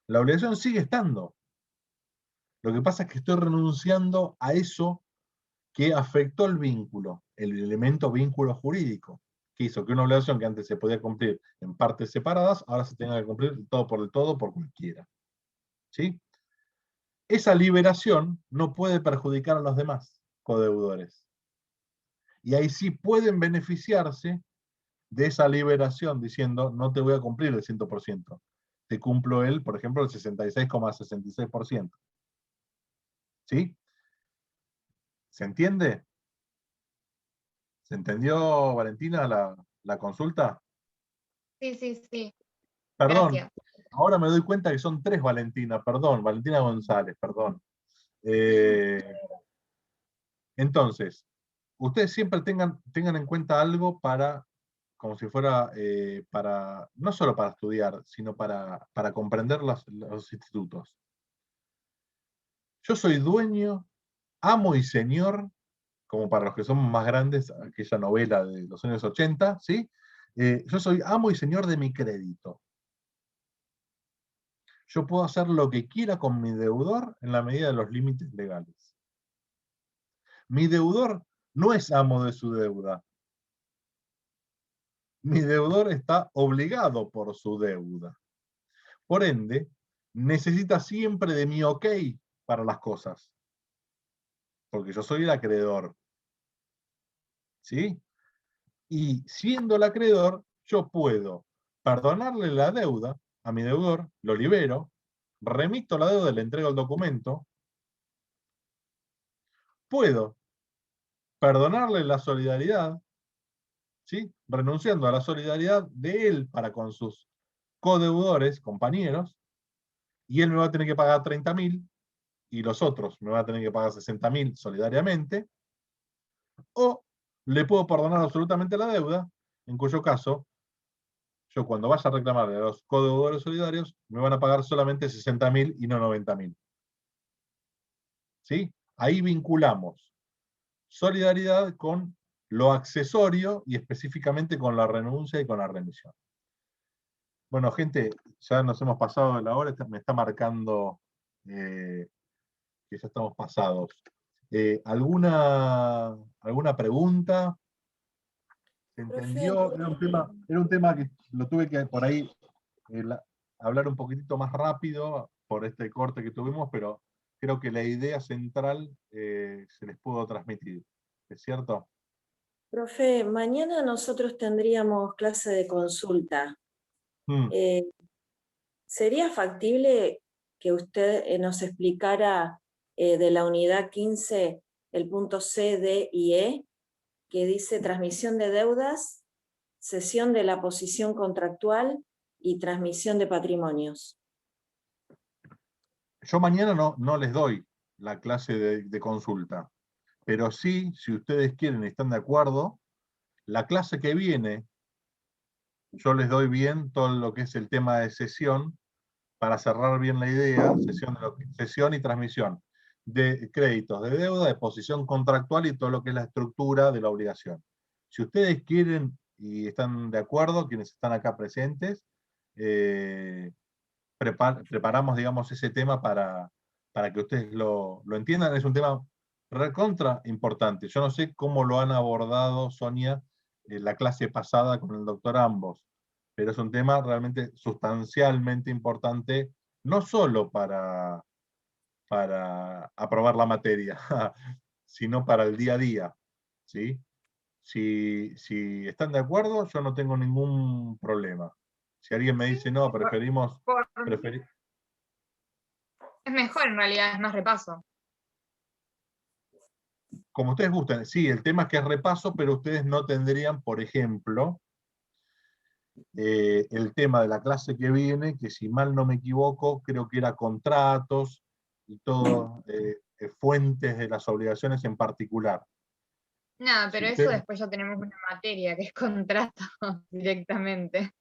La obligación sigue estando. Lo que pasa es que estoy renunciando a eso que afectó el vínculo, el elemento vínculo jurídico, que hizo que una obligación que antes se podía cumplir en partes separadas, ahora se tenga que cumplir todo por cualquiera. ¿Sí? Esa liberación no puede perjudicar a los demás codeudores. Y ahí sí pueden beneficiarse de esa liberación diciendo, no te voy a cumplir el 100%. Te cumplo por ejemplo, el 66,66%. ¿Sí? ¿Se entiende? ¿Se entendió, Valentina, la consulta? Sí, sí, sí. Perdón, Gracias. ahora me doy cuenta que son 3 Valentina, perdón, Valentina González, perdón. Entonces, ustedes siempre tengan en cuenta algo para, como si fuera, no solo para estudiar, sino para comprender los institutos. Yo soy dueño, amo y señor, como para los que somos más grandes, aquella novela de los años 80, ¿sí?, Yo soy amo y señor de mi crédito. Yo puedo hacer lo que quiera con mi deudor en la medida de los límites legales. Mi deudor no es amo de su deuda. Mi deudor está obligado por su deuda. Por ende, necesita siempre de mi ok para las cosas. Porque yo soy el acreedor. ¿Sí? Y siendo el acreedor, yo puedo perdonarle la deuda a mi deudor, lo libero, remito la deuda, le entrego el documento, puedo perdonarle la solidaridad, ¿sí? Renunciando a la solidaridad de él para con sus codeudores, compañeros, y él me va a tener que pagar 30.000 y los otros me van a tener que pagar 60.000 solidariamente, o le puedo perdonar absolutamente la deuda, en cuyo caso, yo cuando vaya a reclamarle a los codeudores solidarios, me van a pagar solamente 60.000 y no 90.000. ¿Sí? Ahí vinculamos solidaridad con lo accesorio y específicamente con la renuncia y con la remisión. Bueno, gente, ya nos hemos pasado de la hora, me está marcando que ya estamos pasados. ¿Alguna pregunta? ¿Se entendió? Era un tema que lo tuve que por ahí hablar un poquitito más rápido por este corte que tuvimos, pero creo que la idea central se les pudo transmitir. ¿Es cierto? Profe, mañana nosotros tendríamos clase de consulta. ¿Sería factible que usted nos explicara de la unidad 15 el punto C, D y E, que dice transmisión de deudas, cesión de la posición contractual y transmisión de patrimonios? Yo mañana no les doy la clase de consulta, pero sí, si ustedes quieren y están de acuerdo, la clase que viene, yo les doy bien todo lo que es el tema de cesión, para cerrar bien la idea, cesión y transmisión de créditos, de deuda, de posición contractual y todo lo que es la estructura de la obligación. Si ustedes quieren y están de acuerdo, quienes están acá presentes, preparamos, digamos, ese tema para que ustedes lo entiendan. Es un tema recontra importante. Yo no sé cómo lo han abordado, Sonia, en la clase pasada con el doctor Ambos, pero es un tema realmente sustancialmente importante, no solo para aprobar la materia, sino para el día a día. ¿Sí? Si están de acuerdo, yo no tengo ningún problema. Si alguien me dice, no, preferimos... Es mejor en realidad, es más repaso. Como ustedes gusten, sí, el tema es que es repaso, pero ustedes no tendrían, por ejemplo, el tema de la clase que viene, que si mal no me equivoco, creo que era contratos y todo, fuentes de las obligaciones en particular. Nada, pero Si eso usted, después ya tenemos una materia que es contrato directamente.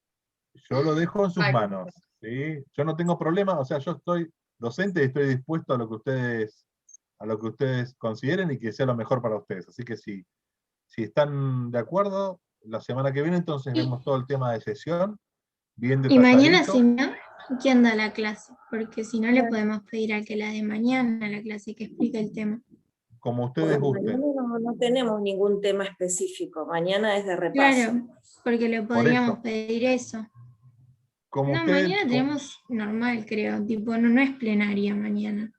yo lo dejo en sus manos, ¿sí? Yo no tengo problema, o sea, yo estoy docente y estoy dispuesto a lo que ustedes consideren y que sea lo mejor para ustedes. Así que si están de acuerdo, la semana que viene entonces vemos todo el tema de sesión, bien Y mañana, detalladito. si no, ¿quién da la clase? Porque si no, le podemos pedir al que la dé mañana la clase que explique el tema. Como ustedes gusten. Mañana no tenemos ningún tema específico, mañana es de repaso. Claro, porque le podríamos eso. pedir eso. Como No, ustedes, mañana tenemos normal, creo, tipo, no es plenaria mañana.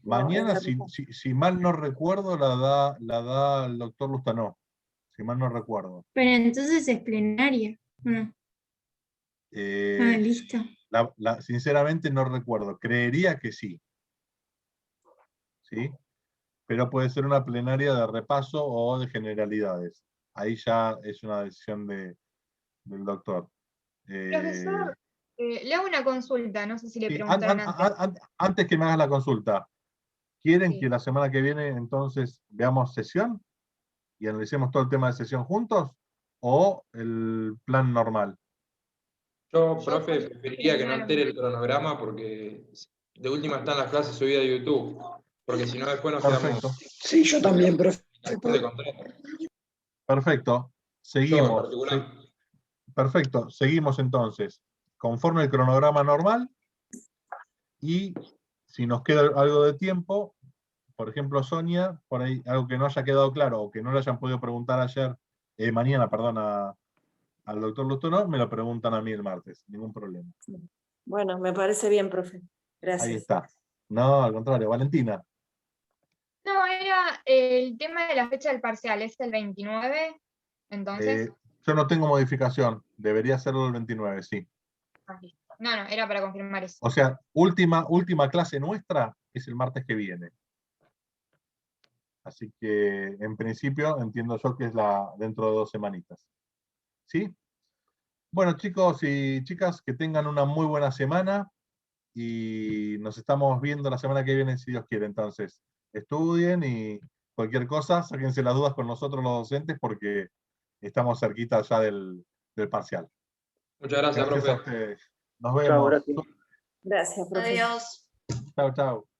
mañana, No, si mal no recuerdo, la da el doctor Lustanó, si mal no recuerdo. Pero entonces es plenaria. No. Listo. Sinceramente no recuerdo, creería que sí. ¿Sí? Pero puede ser una plenaria de repaso o de generalidades. Ahí ya es una decisión del doctor. Profesor, le hago una consulta, no sé si le Sí, preguntaron antes. antes que me hagas la consulta, ¿quieren Sí. que la semana que viene entonces veamos sesión y analicemos todo el tema de sesión juntos? ¿O el plan normal? Yo, profe, preferiría que no altere el cronograma porque de última están las clases subidas a YouTube. Porque si no, después nos Perfecto. quedamos Sí, yo también, profe. de contrato. Perfecto. Yo en Seguimos. particular. Perfecto, seguimos entonces. Conforme el cronograma normal, y si nos queda algo de tiempo, por ejemplo, Sonia, por ahí algo que no haya quedado claro o que no le hayan podido preguntar mañana, perdón, al doctor Lustó, me lo preguntan a mí el martes, ningún problema. Bueno, me parece bien, profe. Ahí Gracias. está. No, al contrario, Valentina. No, era el tema de la fecha del parcial, es el 29, entonces. Yo no tengo modificación, debería serlo el 29, sí. Listo. No, era para confirmar eso. O sea, última clase nuestra es el martes que viene. Así que, en principio, entiendo yo que es dentro de 2 semanitas. ¿Sí? Bueno, chicos y chicas, que tengan una muy buena semana y nos estamos viendo la semana que viene, si Dios quiere. Entonces, estudien y cualquier cosa, sáquense las dudas con nosotros los docentes porque estamos cerquita ya del parcial. Muchas gracias, Gracias profe. a ustedes. Nos Chao, vemos. gracias. Gracias, profe. Adiós. Chao, chao.